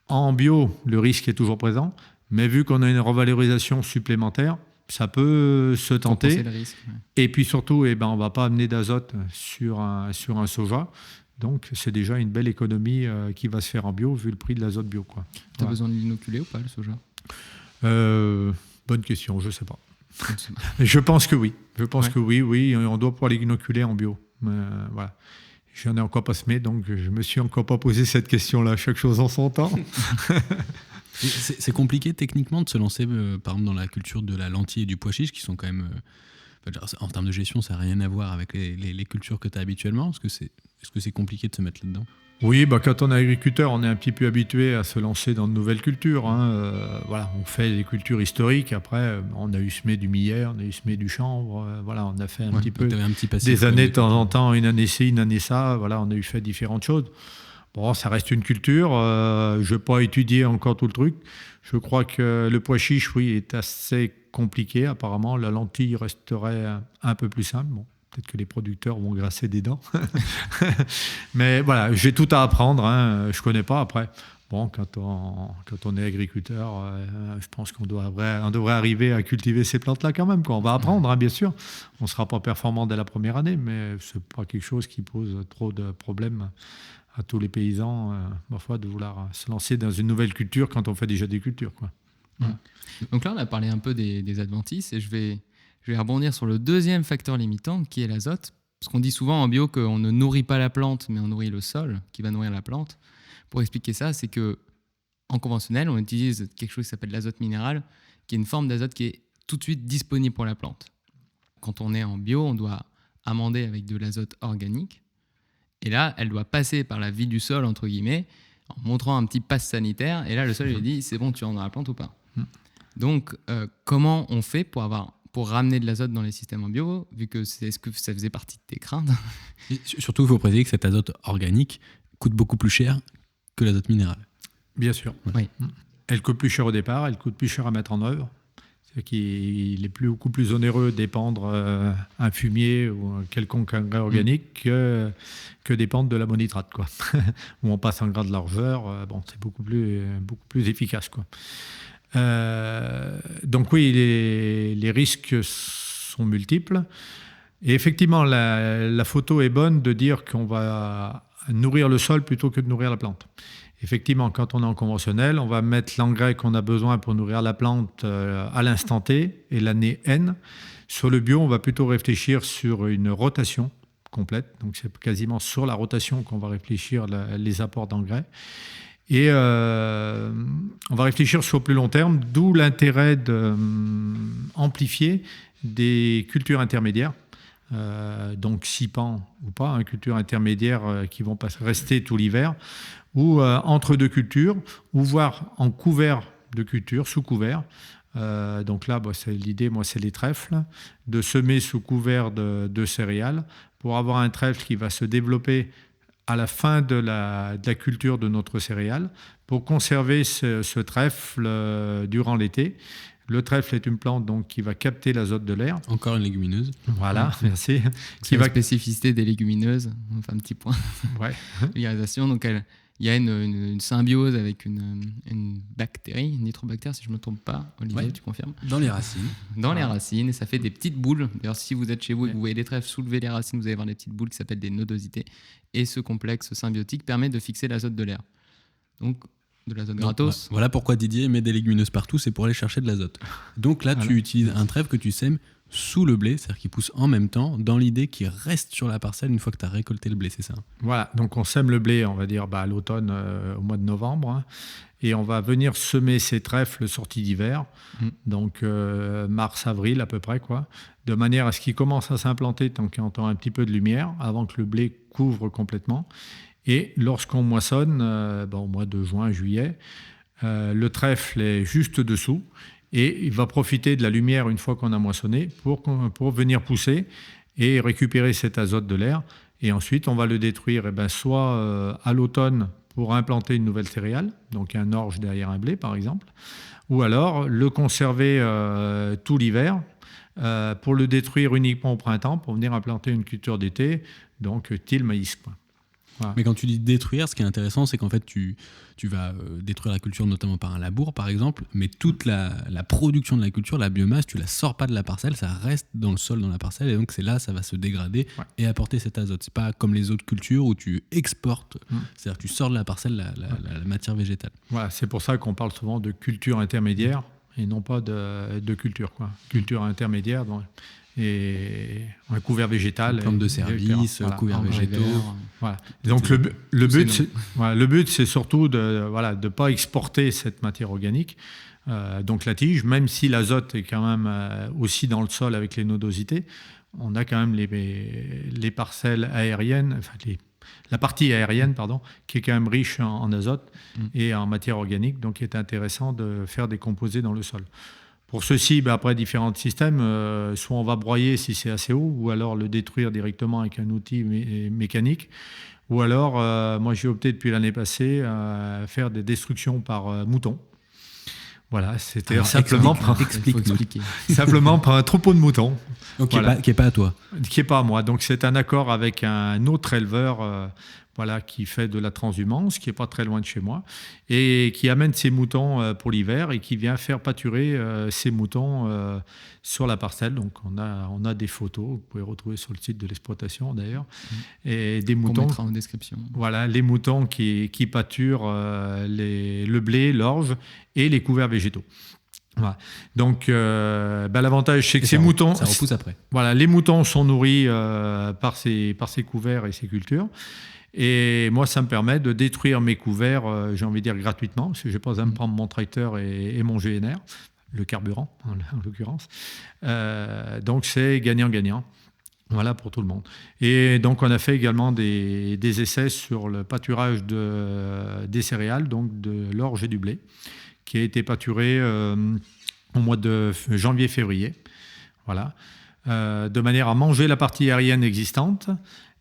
En bio, le risque est toujours présent, mais vu qu'on a une revalorisation supplémentaire, ça peut se tenter. Le risque, ouais. Et puis surtout, on ne va pas amener d'azote sur un soja. Donc, c'est déjà une belle économie qui va se faire en bio, vu le prix de l'azote bio, quoi. Tu as Ouais. besoin de l'inoculer ou pas, le soja? Bonne question, je ne sais pas. Je pense que oui. Je pense que oui, on doit pouvoir l'inoculer en bio. Voilà. Je n'en ai encore pas semé, donc je me suis encore pas posé cette question-là. Chaque chose en son temps. C'est compliqué techniquement de se lancer, par exemple, dans la culture de la lentille et du pois chiche, qui sont quand même... en termes de gestion, ça n'a rien à voir avec les cultures que tu as habituellement. Est-ce que c'est compliqué de se mettre là-dedans? Oui, quand on est agriculteur, on est un petit peu habitué à se lancer dans de nouvelles cultures. Voilà, on fait des cultures historiques. Après, on a eu semé du millet, on a eu semé du chanvre. Voilà, on a fait un petit peu des années de temps en temps, une année ci, une année ça. Voilà, on a eu fait différentes choses. Bon, ça reste une culture. Je n'ai pas étudié encore tout le truc. Je crois que le pois chiche, oui, est assez compliqué. Apparemment, la lentille resterait un peu plus simple. Bon. Peut-être que les producteurs vont grasser des dents. Mais voilà, j'ai tout à apprendre. Je ne connais pas après. Bon, quand on est agriculteur, je pense qu'on devrait arriver à cultiver ces plantes-là quand même, quoi. On va apprendre, bien sûr. On ne sera pas performant dès la première année, mais ce n'est pas quelque chose qui pose trop de problèmes à tous les paysans, parfois, de vouloir se lancer dans une nouvelle culture quand on fait déjà des cultures, quoi. Donc là, on a parlé un peu des adventices et je vais rebondir sur le deuxième facteur limitant qui est l'azote. Parce qu'on dit souvent en bio qu'on ne nourrit pas la plante, mais on nourrit le sol qui va nourrir la plante. Pour expliquer ça, c'est qu'en conventionnel, on utilise quelque chose qui s'appelle l'azote minéral, qui est une forme d'azote qui est tout de suite disponible pour la plante. Quand on est en bio, on doit amender avec de l'azote organique. Et là, elle doit passer par la vie du sol, entre guillemets, en montrant un petit pass sanitaire. Et là, le sol lui dit, c'est bon, tu rentres dans la plante ou pas? Donc, comment on fait pour ramener de l'azote dans les systèmes en bio, vu que est-ce que ça faisait partie de tes craintes? Et surtout, il faut préciser que cet azote organique coûte beaucoup plus cher que l'azote minéral. Bien sûr. Oui. Elle coûte plus cher au départ, elle coûte plus cher à mettre en œuvre. C'est qu'il est beaucoup plus onéreux d'épandre un fumier ou un quelconque engrais organique que d'épandre de l'ammonitrate, quoi. Où on passe un grade de largeur, c'est beaucoup plus efficace, quoi. Donc oui, les risques sont multiples. Et effectivement, la photo est bonne de dire qu'on va nourrir le sol plutôt que de nourrir la plante. Effectivement, quand on est en conventionnel, on va mettre l'engrais qu'on a besoin pour nourrir la plante à l'instant T et l'année N. Sur le bio, on va plutôt réfléchir sur une rotation complète. Donc c'est quasiment sur la rotation qu'on va réfléchir les apports d'engrais. Et on va réfléchir sur le plus long terme, d'où l'intérêt d'amplifier des cultures intermédiaires. Donc SIPAN ou pas, cultures intermédiaires qui vont rester tout l'hiver, ou entre deux cultures, ou voire en couvert de culture, sous couvert. Donc là, c'est l'idée, c'est les trèfles, de semer sous couvert de céréales pour avoir un trèfle qui va se développer à la fin de la culture de notre céréale, pour conserver ce trèfle durant l'été. Le trèfle est une plante donc, qui va capter l'azote de l'air. Encore une légumineuse. Voilà, merci. C'est la spécificité des légumineuses, enfin un petit point. Ouais. L'irrigation, donc il y a une symbiose avec une bactérie, une nitrobactère si je ne me trompe pas. Olivier, tu confirmes? Dans les racines. Dans les racines, et ça fait des petites boules. D'ailleurs, si vous êtes chez vous et que vous voyez les trèfles soulever les racines, vous allez voir des petites boules qui s'appellent des nodosités. Et ce complexe symbiotique permet de fixer l'azote de l'air. Donc, de l'azote gratos. Voilà pourquoi Didier met des légumineuses partout, c'est pour aller chercher de l'azote. Donc là, tu utilises un trèfle que tu sèmes sous le blé, c'est-à-dire qu'il pousse en même temps, dans l'idée qu'il reste sur la parcelle une fois que tu as récolté le blé, c'est ça? Voilà, donc on sème le blé, on va dire, à l'automne, au mois de novembre, et on va venir semer ces trèfles sortis d'hiver, donc mars-avril à peu près, quoi, de manière à ce qu'ils commencent à s'implanter tant qu'il entend un petit peu de lumière, avant que le blé couvre complètement. Et lorsqu'on moissonne, au mois de juin, juillet, le trèfle est juste dessous et il va profiter de la lumière une fois qu'on a moissonné pour venir pousser et récupérer cet azote de l'air. Et ensuite, on va le détruire soit à l'automne pour implanter une nouvelle céréale, donc un orge derrière un blé par exemple, ou alors le conserver tout l'hiver pour le détruire uniquement au printemps pour venir implanter une culture d'été, donc style maïs, quoi. Voilà. Mais quand tu dis détruire, ce qui est intéressant, c'est qu'en fait, tu vas détruire la culture, notamment par un labour, par exemple, mais toute la production de la culture, la biomasse, tu la sors pas de la parcelle, ça reste dans le sol, dans la parcelle, et donc c'est là, ça va se dégrader et apporter cet azote. C'est pas comme les autres cultures où tu exportes, c'est-à-dire que tu sors de la parcelle la matière végétale. Voilà, c'est pour ça qu'on parle souvent de culture intermédiaire et non pas de culture, quoi. Culture intermédiaire, donc, et un couvert végétal. Plante de service, couverts végétaux. Voilà. Donc le but, c'est surtout de ne pas exporter cette matière organique, donc la tige, même si l'azote est quand même aussi dans le sol avec les nodosités, on a quand même les parcelles aériennes, enfin la partie aérienne, qui est quand même riche en azote et en matière organique, donc il est intéressant de faire des composés dans le sol. Pour ceci, après différents systèmes, soit on va broyer si c'est assez haut, ou alors le détruire directement avec un outil mécanique, ou alors, moi j'ai opté depuis l'année passée à faire des destructions par mouton. Voilà, c'est-à-dire simplement par un troupeau de moutons. Donc qui n'est pas à toi. Qui n'est pas à moi. Donc c'est un accord avec un autre éleveur qui fait de la transhumance, qui n'est pas très loin de chez moi, et qui amène ses moutons pour l'hiver et qui vient faire pâturer ses moutons sur la parcelle. Donc on a des photos, vous pouvez retrouver sur le site de l'exploitation d'ailleurs, et des moutons. On mettra en description. Voilà, les moutons qui pâturent le blé, l'orge et les couverts végétaux. Voilà. Donc, l'avantage, c'est que ces moutons... Ça repousse après. Voilà, les moutons sont nourris par ces couverts et ces cultures. Et moi, ça me permet de détruire mes couverts, j'ai envie de dire gratuitement, parce que je n'ai pas à me prendre mon tracteur et mon GNR, le carburant en l'occurrence. Donc, c'est gagnant-gagnant. Voilà, pour tout le monde. Et donc, on a fait également des essais sur le pâturage des céréales, donc de l'orge et du blé, qui a été pâturé au mois de janvier-février, voilà, de manière à manger la partie aérienne existante,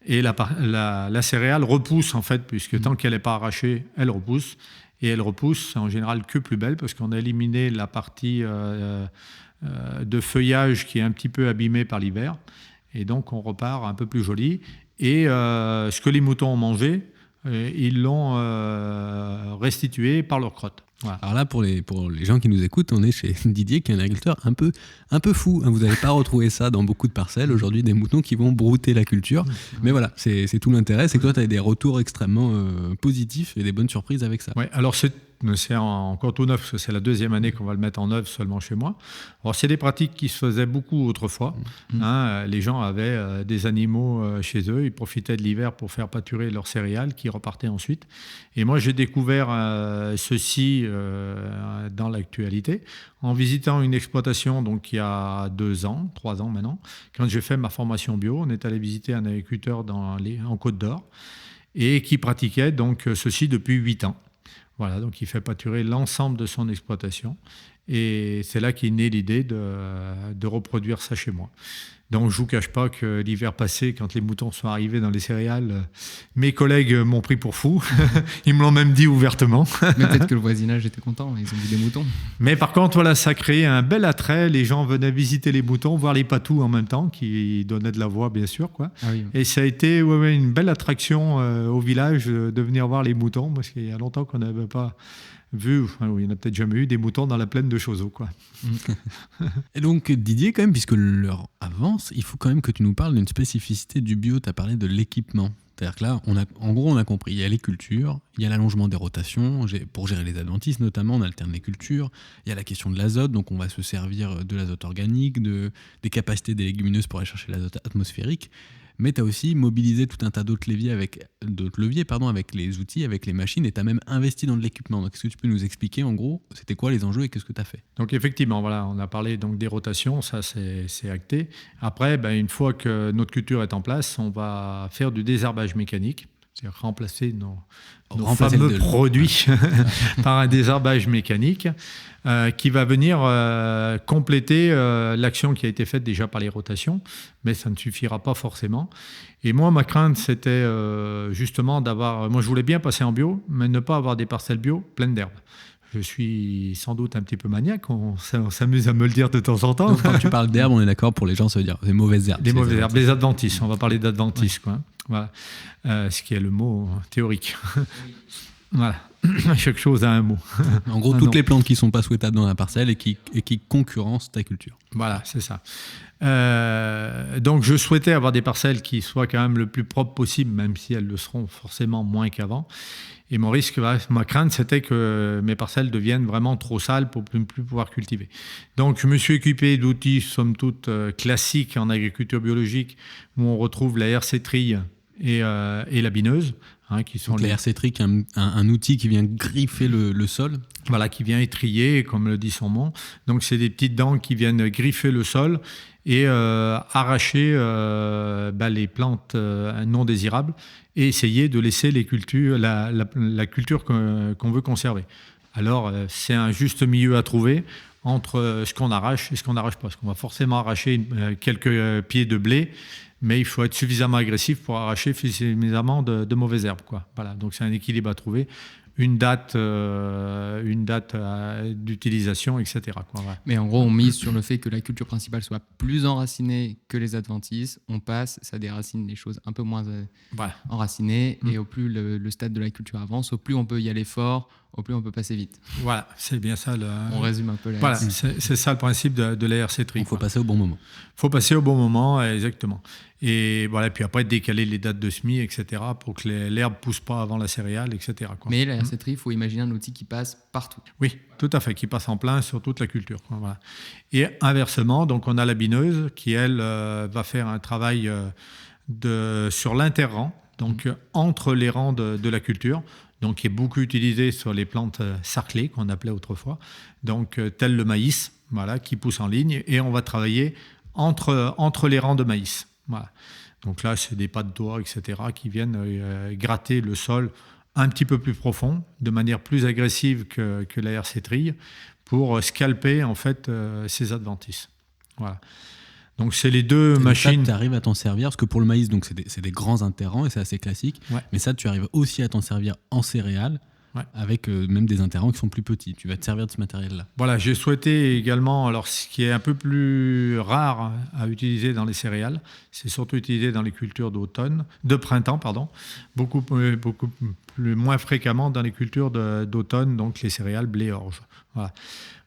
et la céréale repousse, en fait, puisque tant qu'elle n'est pas arrachée, elle repousse, et elle repousse en général que plus belle, parce qu'on a éliminé la partie de feuillage qui est un petit peu abîmée par l'hiver, et donc on repart un peu plus joli. Et ce que les moutons ont mangé, ils l'ont restitué par leur crotte. Voilà. Alors là, pour les gens qui nous écoutent, on est chez Didier, qui est un agriculteur un peu fou. Vous n'allez pas retrouver ça dans beaucoup de parcelles aujourd'hui, des moutons qui vont brouter la culture. Mais voilà, c'est tout l'intérêt, c'est que toi, tu as des retours extrêmement positifs et des bonnes surprises avec ça. Ouais, alors c'est encore tout neuf, parce que c'est la deuxième année qu'on va le mettre en œuvre seulement chez moi. Alors, c'est des pratiques qui se faisaient beaucoup autrefois. Les gens avaient des animaux chez eux, ils profitaient de l'hiver pour faire pâturer leurs céréales qui repartaient ensuite. Et moi, j'ai découvert ceci dans l'actualité en visitant une exploitation donc, il y a 3 ans maintenant. Quand j'ai fait ma formation bio, on est allé visiter un agriculteur en Côte d'Or et qui pratiquait donc ceci depuis 8 ans. Voilà, donc il fait pâturer l'ensemble de son exploitation. Et c'est là qu'est née l'idée de reproduire ça chez moi. Donc je ne vous cache pas que l'hiver passé, quand les moutons sont arrivés dans les céréales, mes collègues m'ont pris pour fou. Ils me l'ont même dit ouvertement. Mais peut-être que le voisinage était content, ils ont vu des moutons. Mais par contre, voilà, ça créait un bel attrait. Les gens venaient visiter les moutons, voir les patous en même temps, qui donnaient de la voix, bien sûr, quoi. Ah oui. Et ça a été une belle attraction au village de venir voir les moutons, parce qu'il y a longtemps qu'on n'avait pas vu, il n'y en a peut-être jamais eu, des moutons dans la plaine de Choseau, quoi. Et donc Didier, quand même, puisque l'heure avance, il faut quand même que tu nous parles d'une spécificité du bio. Tu as parlé de l'équipement. C'est-à-dire que là, on a compris, il y a les cultures, il y a l'allongement des rotations, pour gérer les adventices notamment, on alterne les cultures, il y a la question de l'azote, donc on va se servir de l'azote organique, des capacités des légumineuses pour aller chercher l'azote atmosphérique. Mais tu as aussi mobilisé tout un tas d'autres leviers avec les outils, avec les machines, et tu as même investi dans de l'équipement. Donc, est-ce que tu peux nous expliquer, en gros, c'était quoi les enjeux et qu'est-ce que tu as fait ? Donc, effectivement, voilà, on a parlé donc, des rotations, ça c'est acté. Après, une fois que notre culture est en place, on va faire du désherbage mécanique, c'est-à-dire remplacer nos fameux produits par un désherbage mécanique qui va venir compléter l'action qui a été faite déjà par les rotations, mais ça ne suffira pas forcément. Et moi, ma crainte, c'était justement d'avoir... Moi, je voulais bien passer en bio, mais ne pas avoir des parcelles bio pleines d'herbes. Je suis sans doute un petit peu maniaque, on s'amuse à me le dire de temps en temps. Donc, quand tu parles d'herbes, on est d'accord, pour les gens, ça veut dire des mauvaises herbes. Des mauvaises herbes, des adventices, on va parler d'adventices, quoi. Voilà. Ce qui est le mot théorique. Voilà. Chaque chose a un mot. En gros, toutes les plantes qui ne sont pas souhaitables dans la parcelle et qui concurrencent ta culture. Voilà, c'est ça. Donc, je souhaitais avoir des parcelles qui soient quand même le plus propres possible, même si elles le seront forcément moins qu'avant. Et mon risque, ma crainte, c'était que mes parcelles deviennent vraiment trop sales pour ne plus pouvoir cultiver. Donc, je me suis équipé d'outils, somme toute, classiques en agriculture biologique, où on retrouve la RC trille et la bineuse. Qui sont donc la RC trille, un outil qui vient griffer le sol. Voilà, qui vient étrier, comme le dit son nom. Donc, c'est des petites dents qui viennent griffer le sol et arracher les plantes non désirables et essayer de laisser la culture qu'on veut conserver. Alors, c'est un juste milieu à trouver entre ce qu'on arrache et ce qu'on n'arrache pas. Parce qu'on va forcément arracher quelques pieds de blé, mais il faut être suffisamment agressif pour arracher suffisamment de mauvaises herbes, quoi. Voilà, donc c'est un équilibre à trouver. Une date d'utilisation, etc., quoi. Ouais. Mais en gros, on mise sur le fait que la culture principale soit plus enracinée que les adventices. On passe, ça déracine les choses un peu moins enracinées. Et au plus le stade de la culture avance, au plus on peut y aller fort, au plus on peut passer vite. Voilà, c'est bien ça. On résume un peu la Voilà, c'est ça le principe de la RC trille. Il faut passer au bon moment. Il faut passer au bon moment, exactement. Et voilà, puis après décaler les dates de semis, etc., pour que l'herbe ne pousse pas avant la céréale, etc., quoi. Mais la RC trille, il faut imaginer un outil qui passe partout. Oui, tout à fait, qui passe en plein sur toute la culture, quoi. Voilà. Et inversement, donc on a la bineuse qui, elle, va faire un travail sur l'interrang, donc entre les rangs de la culture, donc qui est beaucoup utilisé sur les plantes sarclées, qu'on appelait autrefois, donc tel le maïs, voilà, qui pousse en ligne, et on va travailler entre les rangs de maïs. Voilà. Donc là, c'est des pas de doigts, etc., qui viennent gratter le sol un petit peu plus profond, de manière plus agressive que la RC trille, pour scalper en fait ces adventices. Voilà. Donc c'est les deux machines. Tu arrives à t'en servir, parce que pour le maïs, donc c'est des grands interrants et c'est assez classique. Ouais. Mais ça, tu arrives aussi à t'en servir en céréales, avec même des interrants qui sont plus petits. Tu vas te servir de ce matériel-là. Voilà, j'ai souhaité également, alors ce qui est un peu plus rare à utiliser dans les céréales, c'est surtout utilisé dans les cultures de printemps, beaucoup moins fréquemment dans les cultures d'automne, donc les céréales, blé, orge. Voilà.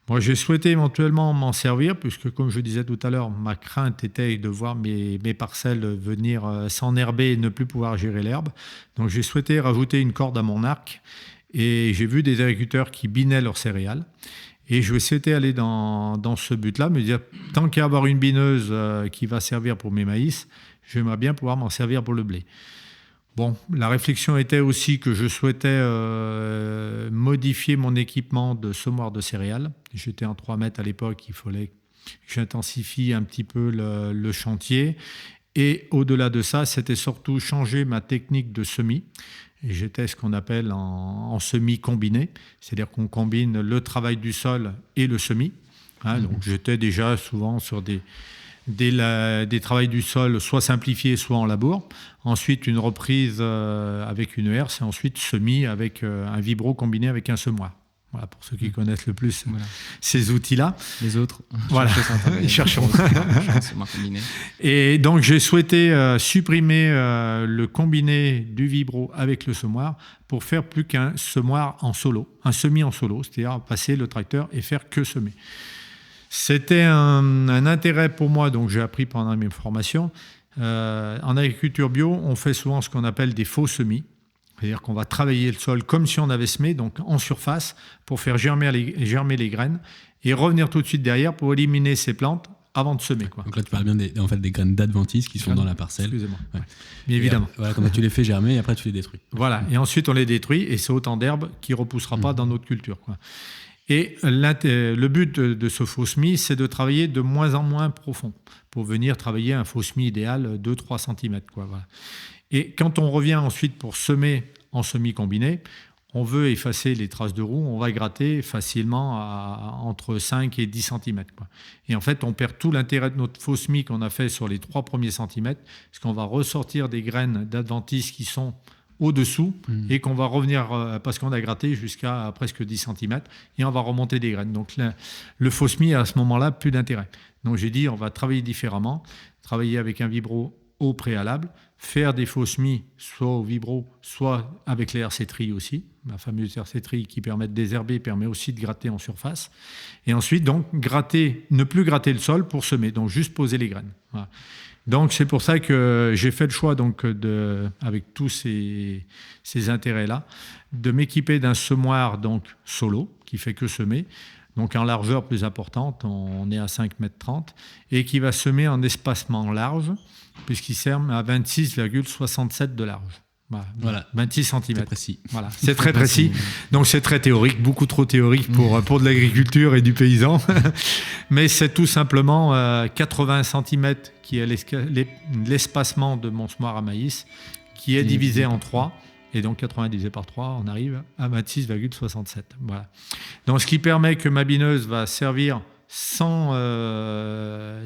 Moi, j'ai souhaité éventuellement m'en servir, puisque, comme je disais tout à l'heure, ma crainte était de voir mes parcelles venir s'enherber et ne plus pouvoir gérer l'herbe. Donc, j'ai souhaité rajouter une corde à mon arc, et j'ai vu des agriculteurs qui binaient leurs céréales. Et je souhaitais aller dans ce but-là, me dire, tant qu'à avoir une bineuse qui va servir pour mes maïs, j'aimerais bien pouvoir m'en servir pour le blé. Bon, la réflexion était aussi que je souhaitais modifier mon équipement de semoir de céréales. J'étais en 3 mètres à l'époque, il fallait que j'intensifie un petit peu le chantier. Et au-delà de ça, c'était surtout changer ma technique de semis. Et j'étais ce qu'on appelle en semis combiné, c'est-à-dire qu'on combine le travail du sol et le semis. Donc j'étais déjà souvent sur des travails du sol soit simplifiés, soit en labour. Ensuite, une reprise avec une herse et ensuite semis avec un vibro combiné avec un semoir. Voilà, pour ceux qui connaissent le plus ces outils-là. Les autres, voilà, cherchons. combiné. Et donc, j'ai souhaité supprimer le combiné du vibro avec le semoir pour faire plus qu'un semoir en solo, un semis en solo, c'est-à-dire passer le tracteur et faire que semer. C'était un intérêt pour moi, donc j'ai appris pendant mes formations. En agriculture bio, on fait souvent ce qu'on appelle des faux semis. C'est-à-dire qu'on va travailler le sol comme si on avait semé, donc en surface, pour faire germer les graines et revenir tout de suite derrière pour éliminer ces plantes avant de semer, quoi. Donc là, tu parles bien des graines d'adventices qui sont dans la parcelle. Excusez-moi. Ouais. Bien évidemment. Voilà, comme tu les fais germer et après tu les détruis. Voilà, et ensuite on les détruit et c'est autant d'herbe qui ne repoussera pas dans notre culture, quoi. Et le but de ce faux semis, c'est de travailler de moins en moins profond pour venir travailler un faux semis idéal 2-3 cm, quoi. Voilà. Et quand on revient ensuite pour semer en semis combiné, on veut effacer les traces de roue, on va gratter facilement entre 5 et 10 cm. Quoi. Et en fait, on perd tout l'intérêt de notre faux semis qu'on a fait sur les 3 premiers centimètres, parce qu'on va ressortir des graines d'adventices qui sont au-dessous et qu'on va revenir, parce qu'on a gratté jusqu'à presque 10 cm, et on va remonter des graines. Donc le faux semis, à ce moment-là, plus d'intérêt. Donc j'ai dit, on va travailler différemment, travailler avec un vibro au préalable, faire des faux semis, soit au vibro, soit avec les RC-trilles aussi. La fameuse RC-trille qui permet de désherber, permet aussi de gratter en surface. Et ensuite, donc, ne plus gratter le sol pour semer, donc juste poser les graines. Voilà. Donc, c'est pour ça que j'ai fait le choix, donc, avec tous ces intérêts-là, de m'équiper d'un semoir donc, solo, qui fait que semer, donc en largeur plus importante, on est à 5,30 m, et qui va semer en espacement large, puisqu'il sème à 26,67 de large. Voilà, 26 cm. C'est précis. Voilà, c'est très précis. Donc c'est très théorique, beaucoup trop théorique pour de l'agriculture et du paysan. Mais c'est tout simplement 80 cm qui est l'espacement de mon semoir à maïs, qui est divisé en 3. Et donc 80 divisé par 3, on arrive à 26,67. Voilà. Donc ce qui permet que ma bineuse va servir sans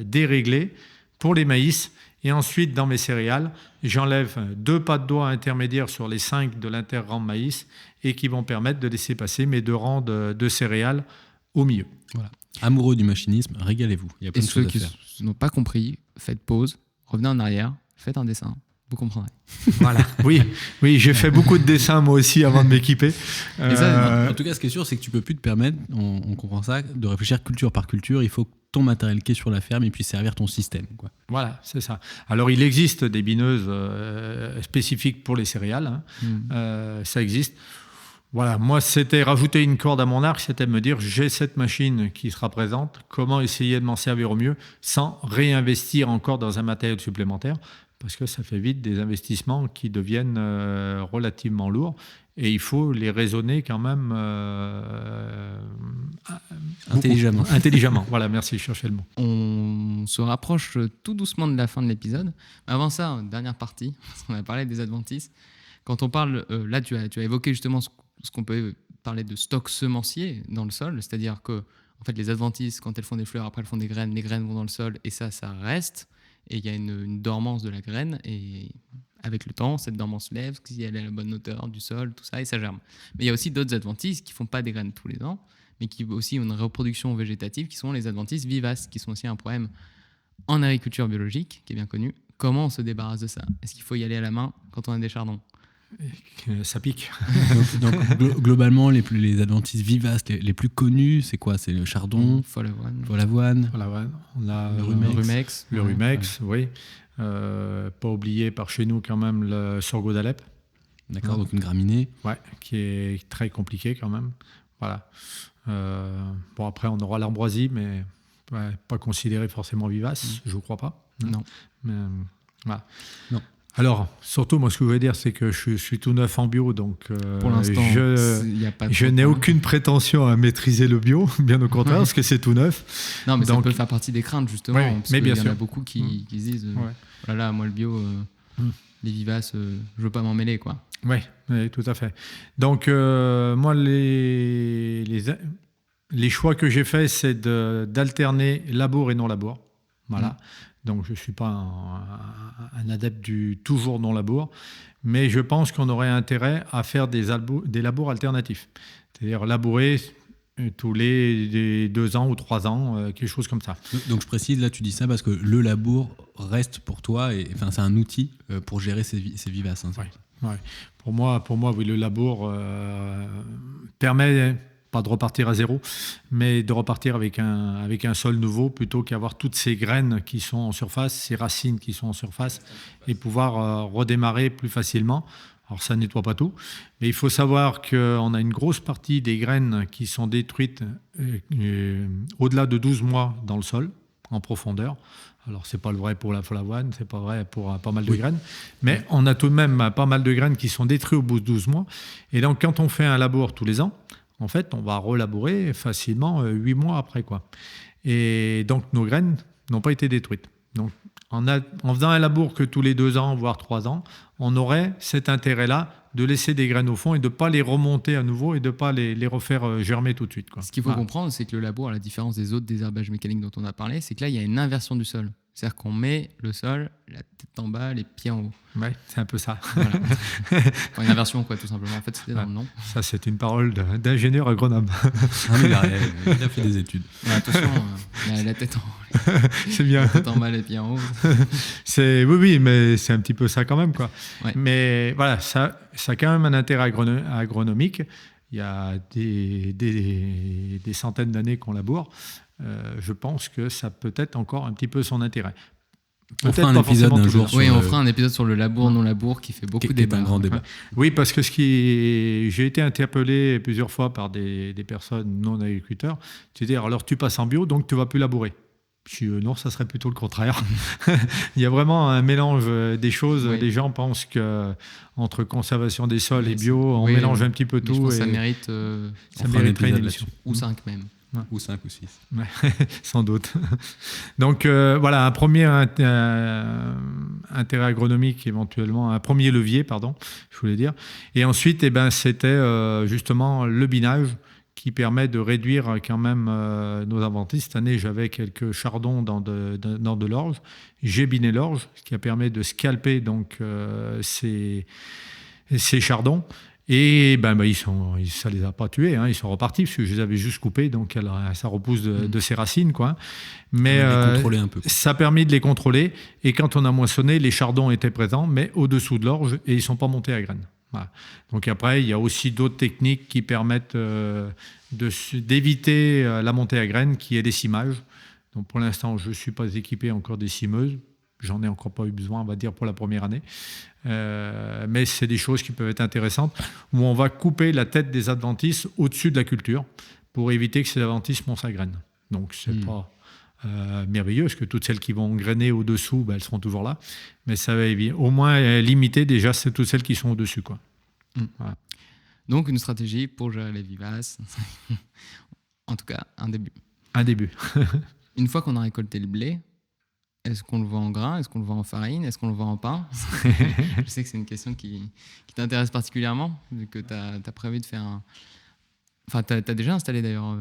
dérégler pour les maïs. Et ensuite, dans mes céréales, j'enlève 2 pas de doigts intermédiaires sur les 5 de l'interrang maïs et qui vont permettre de laisser passer mes 2 rangs de céréales au milieu. Voilà. Amoureux du machinisme, régalez-vous. Il y a plein de choses à faire. Et ceux qui n'ont pas compris, faites pause, revenez en arrière, faites un dessin. Vous comprendrez. Voilà. Oui, j'ai fait beaucoup de dessins moi aussi avant de m'équiper. En tout cas, ce qui est sûr, c'est que tu peux plus te permettre, on comprend ça, de réfléchir culture par culture. Il faut que ton matériel qui est sur la ferme et puisse servir ton système, quoi. Voilà, c'est ça. Alors, il existe des bineuses spécifiques pour les céréales. Ça existe. Voilà, moi, c'était rajouter une corde à mon arc, c'était me dire, j'ai cette machine qui sera présente, comment essayer de m'en servir au mieux sans réinvestir encore dans un matériel supplémentaire, parce que ça fait vite des investissements qui deviennent relativement lourds et il faut les raisonner quand même intelligemment. Intelligemment, voilà, merci, je cherchais le mot. On se rapproche tout doucement de la fin de l'épisode. Avant ça, dernière partie, parce qu'on a parlé des adventices. Quand on parle, là tu as évoqué justement ce qu'on peut parler de stock semencier dans le sol, c'est-à-dire que en fait, les adventices, quand elles font des fleurs, après elles font des graines, les graines vont dans le sol et ça reste. Et il y a une dormance de la graine, et avec le temps, cette dormance lève, si elle est à la bonne hauteur du sol, tout ça, et ça germe. Mais il y a aussi d'autres adventices qui ne font pas des graines tous les ans, mais qui aussi ont une reproduction végétative, qui sont les adventices vivaces, qui sont aussi un problème en agriculture biologique, qui est bien connu. Comment on se débarrasse de ça ? Est-ce qu'il faut y aller à la main quand on a des chardons ? Ça pique. donc globalement, les adventices vivaces les plus connus, c'est quoi ? C'est le chardon, Folle avoine. On a le rumex, oui. Pas oublié par chez nous quand même le sorgho d'Alep. D'accord, donc une graminée. Ouais, qui est très compliqué quand même. Voilà. Bon, après, on aura l'ambroisie, mais pas considérée forcément vivace, je ne crois pas. Non. Mais, voilà. Non. Alors, surtout, moi, ce que je veux dire, c'est que je suis tout neuf en bio, donc pour l'instant, je n'ai aucune prétention à maîtriser le bio, bien au contraire, parce que c'est tout neuf. Non, mais donc, ça peut faire partie des craintes, justement, parce mais qu'il y en sûr. a beaucoup qui disent oh là là, moi, le bio, les vivaces, je ne veux pas m'en mêler, quoi. Oui, tout à fait. Donc, moi, les choix que j'ai faits, c'est d'alterner labour et non-labour. Voilà. Donc, je ne suis pas un adepte du toujours non-labour, mais je pense qu'on aurait intérêt à faire des labours alternatifs. C'est-à-dire labourer tous les 2 ans ou 3 ans, quelque chose comme ça. Donc, je précise, là, tu dis ça parce que le labour reste pour toi, c'est un outil pour gérer ces vivaces. Hein, ouais. Pour moi, oui, le labour permet pas de repartir à zéro, mais de repartir avec un sol nouveau plutôt qu'avoir toutes ces graines qui sont en surface, ces racines qui sont en surface, et pouvoir redémarrer plus facilement. Alors ça ne nettoie pas tout, mais il faut savoir qu'on a une grosse partie des graines qui sont détruites au-delà de 12 mois dans le sol, en profondeur. Alors, ce n'est pas le vrai pour la folle avoine, ce n'est pas vrai pour pas mal de graines, mais on a tout de même pas mal de graines qui sont détruites au bout de 12 mois. Et donc, quand on fait un labour tous les ans, en fait, on va relabourer facilement 8 mois après, quoi. Et donc, nos graines n'ont pas été détruites. Donc, en faisant un labour que tous les 2 ans, voire 3 ans, on aurait cet intérêt-là de laisser des graines au fond et de ne pas les remonter à nouveau et de ne pas les refaire germer tout de suite, quoi. Ce qu'il faut comprendre, c'est que le labour, à la différence des autres désherbages mécaniques dont on a parlé, c'est que là, il y a une inversion du sol. C'est-à-dire qu'on met le sol bas, les pieds en haut. Ouais, c'est un peu ça. Voilà. Enfin, une inversion, quoi, tout simplement. En fait, c'était dans le nom. Ça, c'est une parole d'ingénieur agronome. Ah, mais il a fait des études. Ouais, attention, il a la tête en haut. C'est bien. La tête en bas, les pieds en haut. Oui, mais c'est un petit peu ça quand même, quoi. Ouais. Mais voilà, ça a quand même un intérêt agronomique. Il y a des centaines d'années qu'on laboure. Je pense que ça peut être encore un petit peu son intérêt. On fera un épisode d'un jour sur Oui, on fera un épisode sur le labour, non-labour, qui fait beaucoup de débats. un grand débat. Oui, parce que j'ai été interpellé plusieurs fois par des personnes non agriculteurs. C'est-à-dire, alors tu passes en bio, donc tu ne vas plus labourer. Je dis, non, ça serait plutôt le contraire. Il y a vraiment un mélange des choses. Oui. Les gens pensent qu'entre conservation des sols et bio, on Oui, mélange un petit peu mais tout. je pense que ça et mérite ça on fera un mériterait une épisode émission. ou 5 même. Ou 5 ou 6. Ouais, sans doute. Donc voilà, un premier intérêt agronomique éventuellement, un premier levier, pardon, je voulais dire. Et ensuite, c'était justement le binage qui permet de réduire quand même nos adventices. Cette année, j'avais quelques chardons dans de l'orge. J'ai biné l'orge, ce qui a permis de scalper donc, ces chardons. Et ça les a pas tués, hein, ils sont repartis parce que je les avais juste coupés, donc ça repousse de ses racines, quoi. Mais les contrôler un peu. ça a permis de les contrôler. Et quand on a moissonné, les chardons étaient présents, mais au-dessous de l'orge, et ils sont pas montés à graines. Voilà. Donc après, il y a aussi d'autres techniques qui permettent d'éviter la montée à graines, qui est l'essaimage. Donc pour l'instant, je suis pas équipé encore d'essimeuses. J'en ai encore pas eu besoin, on va dire, pour la première année. Mais c'est des choses qui peuvent être intéressantes, où on va couper la tête des adventices au-dessus de la culture pour éviter que ces adventices montent à graines. Donc, c'est pas merveilleux, parce que toutes celles qui vont grainer au-dessous, elles seront toujours là. Mais ça va au moins limiter déjà toutes celles qui sont au-dessus, quoi. Voilà. Donc, une stratégie pour gérer les vivaces. En tout cas, un début. Un début. Une fois qu'on a récolté le blé, est-ce qu'on le vend en grains? Est-ce qu'on le vend en farine? Est-ce qu'on le vend en pain? Je sais que c'est une question qui t'intéresse particulièrement, vu que tu as prévu de faire un... Enfin, tu as déjà installé d'ailleurs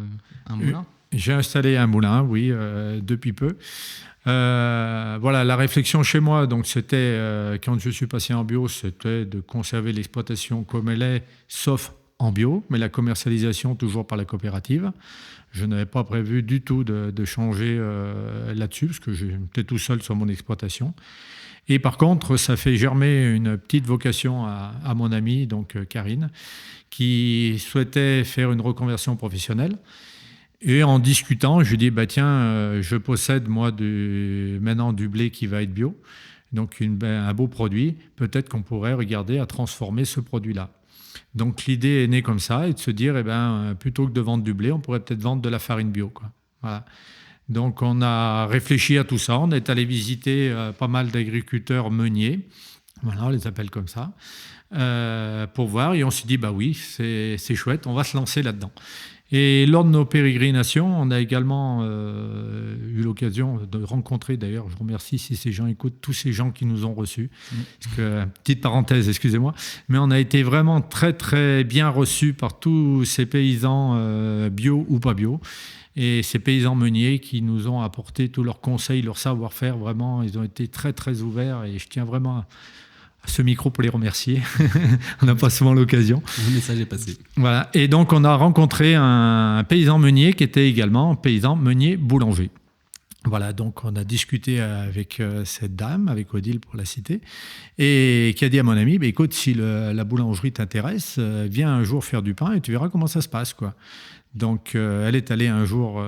un moulin? J'ai installé un moulin, oui, depuis peu. Voilà, la réflexion chez moi, donc c'était, quand je suis passé en bio, c'était de conserver l'exploitation comme elle est, sauf en bio, mais la commercialisation toujours par la coopérative. Je n'avais pas prévu du tout de changer là-dessus, parce que j'étais tout seul sur mon exploitation. Et par contre, ça fait germer une petite vocation à mon amie, donc Karine, qui souhaitait faire une reconversion professionnelle. Et en discutant, je lui ai dit, tiens, je possède moi maintenant du blé qui va être bio, donc un beau produit, peut-être qu'on pourrait regarder à transformer ce produit-là. Donc l'idée est née comme ça, et de se dire, plutôt que de vendre du blé, on pourrait peut-être vendre de la farine bio, quoi. Voilà. Donc on a réfléchi à tout ça, on est allé visiter pas mal d'agriculteurs meuniers, voilà, on les appelle comme ça, pour voir, et on s'est dit, oui, c'est chouette, on va se lancer là-dedans. Et lors de nos pérégrinations, on a également eu l'occasion de rencontrer, d'ailleurs, je remercie si ces gens écoutent, tous ces gens qui nous ont reçus. Parce que, petite parenthèse, excusez-moi, mais on a été vraiment très très bien reçus par tous ces paysans bio ou pas bio. Et ces paysans meuniers qui nous ont apporté tous leurs conseils, leur savoir-faire, vraiment, ils ont été très très ouverts et je tiens vraiment à ce micro pour les remercier. On n'a pas souvent l'occasion. Le message est passé. Voilà. Et donc, on a rencontré un paysan meunier qui était également un paysan meunier boulanger. Voilà, donc on a discuté avec cette dame, avec Odile pour la citer, et qui a dit à mon ami, écoute, si la boulangerie t'intéresse, viens un jour faire du pain et tu verras comment ça se passe, quoi. Donc, elle est allée un jour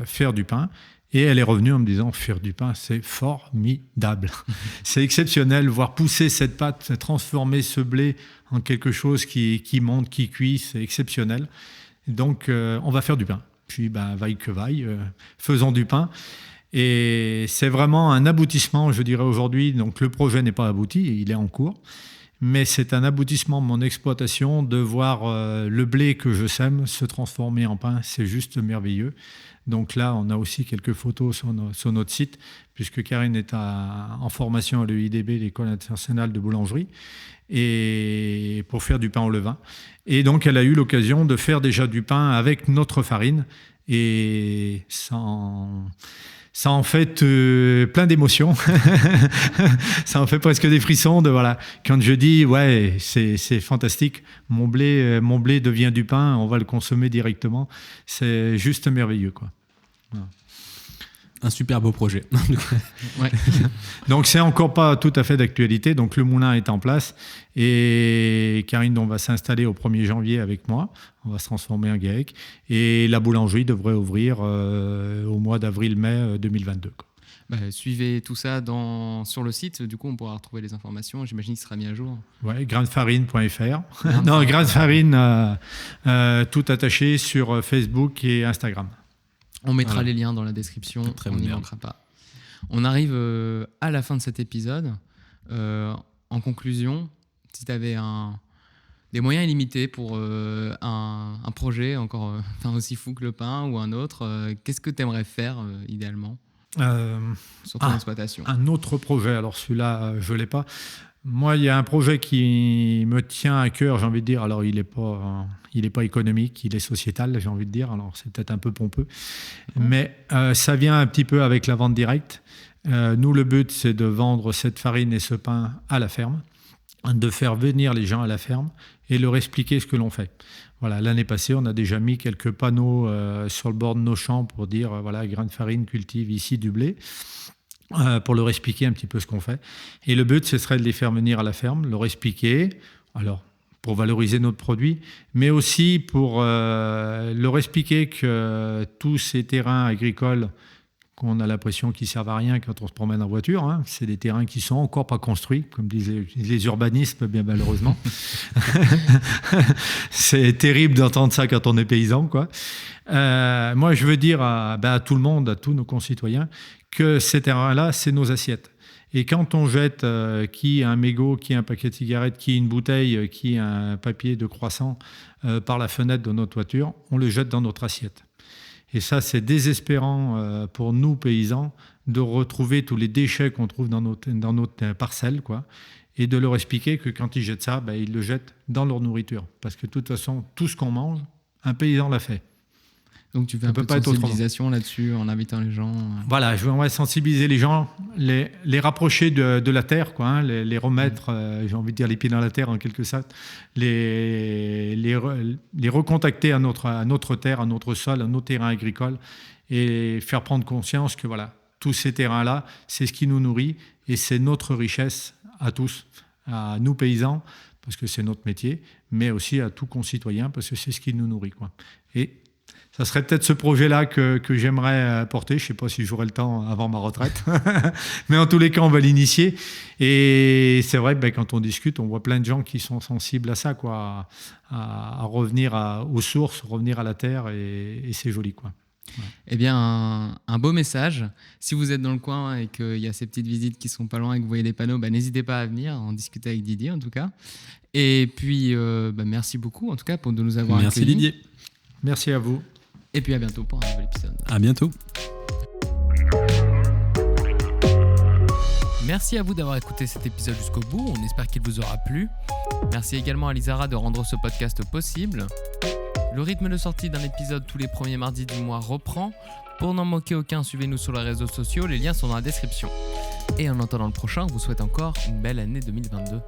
faire du pain. Et elle est revenue en me disant, faire du pain, c'est formidable. C'est exceptionnel, voir pousser cette pâte, transformer ce blé en quelque chose qui monte, qui cuit, c'est exceptionnel. Donc, on va faire du pain. Puis, vaille que vaille, faisons du pain. Et c'est vraiment un aboutissement, je dirais aujourd'hui. Donc, le projet n'est pas abouti, il est en cours. Mais c'est un aboutissement de mon exploitation de voir le blé que je sème se transformer en pain. C'est juste merveilleux. Donc là, on a aussi quelques photos sur notre site, puisque Karine est en formation à l'EIDB, l'École internationale de boulangerie, et pour faire du pain au levain. Et donc, elle a eu l'occasion de faire déjà du pain avec notre farine, et sans ça en fait plein d'émotions. Ça en fait presque des frissons. Voilà. Quand je dis, ouais, c'est fantastique, mon blé devient du pain, on va le consommer directement. C'est juste merveilleux, quoi. Voilà. Un super beau projet. Ouais. Donc, c'est encore pas tout à fait d'actualité. Donc, le moulin est en place et Karine va s'installer au 1er janvier avec moi. On va se transformer en GAEC. Et la boulangerie devrait ouvrir au mois d'avril-mai 2022. Quoi. Suivez tout ça sur le site. Du coup, on pourra retrouver les informations. J'imagine qu'il sera mis à jour. Ouais, graindefarine.fr. Non, Graindefarine, tout attaché sur Facebook et Instagram. On mettra les liens dans la description, on n'y manquera pas. On arrive à la fin de cet épisode. En conclusion, si tu avais des moyens illimités pour un projet encore aussi fou que le pain ou un autre, qu'est-ce que tu aimerais faire idéalement sur ton exploitation? Un autre projet, alors celui-là, je ne l'ai pas. Moi, il y a un projet qui me tient à cœur, j'ai envie de dire. Alors, il n'est pas économique, il est sociétal, j'ai envie de dire. Alors, c'est peut-être un peu pompeux. Mais ça vient un petit peu avec la vente directe. Nous, le but, c'est de vendre cette farine et ce pain à la ferme, de faire venir les gens à la ferme et leur expliquer ce que l'on fait. Voilà, l'année passée, on a déjà mis quelques panneaux sur le bord de nos champs pour dire, voilà, Grain de Farine cultive ici du blé. Pour leur expliquer un petit peu ce qu'on fait. Et le but, ce serait de les faire venir à la ferme, leur expliquer, alors pour valoriser notre produit, mais aussi pour leur expliquer que tous ces terrains agricoles qu'on a l'impression qu'ils ne servent à rien quand on se promène en voiture, hein, c'est des terrains qui ne sont encore pas construits, comme disent les urbanistes, bien malheureusement. C'est terrible d'entendre ça quand on est paysan, quoi. Moi, je veux dire à tout le monde, à tous nos concitoyens, que ces terrains-là, c'est nos assiettes. Et quand on jette qui un mégot, qui un paquet de cigarettes, qui une bouteille, qui un papier de croissant par la fenêtre de notre voiture, on le jette dans notre assiette. Et ça, c'est désespérant pour nous, paysans, de retrouver tous les déchets qu'on trouve dans notre parcelle, quoi, et de leur expliquer que quand ils jettent ça, ils le jettent dans leur nourriture. Parce que de toute façon, tout ce qu'on mange, un paysan l'a fait. Donc tu fais un peu de sensibilisation là-dessus en invitant les gens. Voilà, je voudrais sensibiliser les gens, les rapprocher de la terre, quoi, hein, les remettre, j'ai envie de dire les pieds dans la terre en quelque sorte, les recontacter à notre terre, à notre sol, à nos terrains agricoles et faire prendre conscience que voilà, tous ces terrains-là, c'est ce qui nous nourrit et c'est notre richesse à tous, à nous paysans, parce que c'est notre métier, mais aussi à tout concitoyen, parce que c'est ce qui nous nourrit, quoi. Et ça serait peut-être ce projet-là que j'aimerais porter. Je ne sais pas si j'aurai le temps avant ma retraite. Mais en tous les cas, on va l'initier. Et c'est vrai que quand on discute, on voit plein de gens qui sont sensibles à ça, quoi, à revenir aux sources, revenir à la terre. Et c'est joli, quoi. Ouais. Eh bien, un beau message. Si vous êtes dans le coin et qu'il y a ces petites visites qui ne sont pas loin et que vous voyez les panneaux, n'hésitez pas à venir en discuter avec Didier, en tout cas. Et puis, merci beaucoup, en tout cas, de nous avoir accueillis. Merci Didier. Merci à vous. Et puis à bientôt pour un nouvel épisode. À bientôt. Merci à vous d'avoir écouté cet épisode jusqu'au bout. On espère qu'il vous aura plu. Merci également à Lizara de rendre ce podcast possible. Le rythme de sortie d'un épisode tous les premiers mardis du mois reprend. Pour n'en manquer aucun, suivez-nous sur les réseaux sociaux. Les liens sont dans la description. Et en attendant le prochain, on vous souhaite encore une belle année 2022.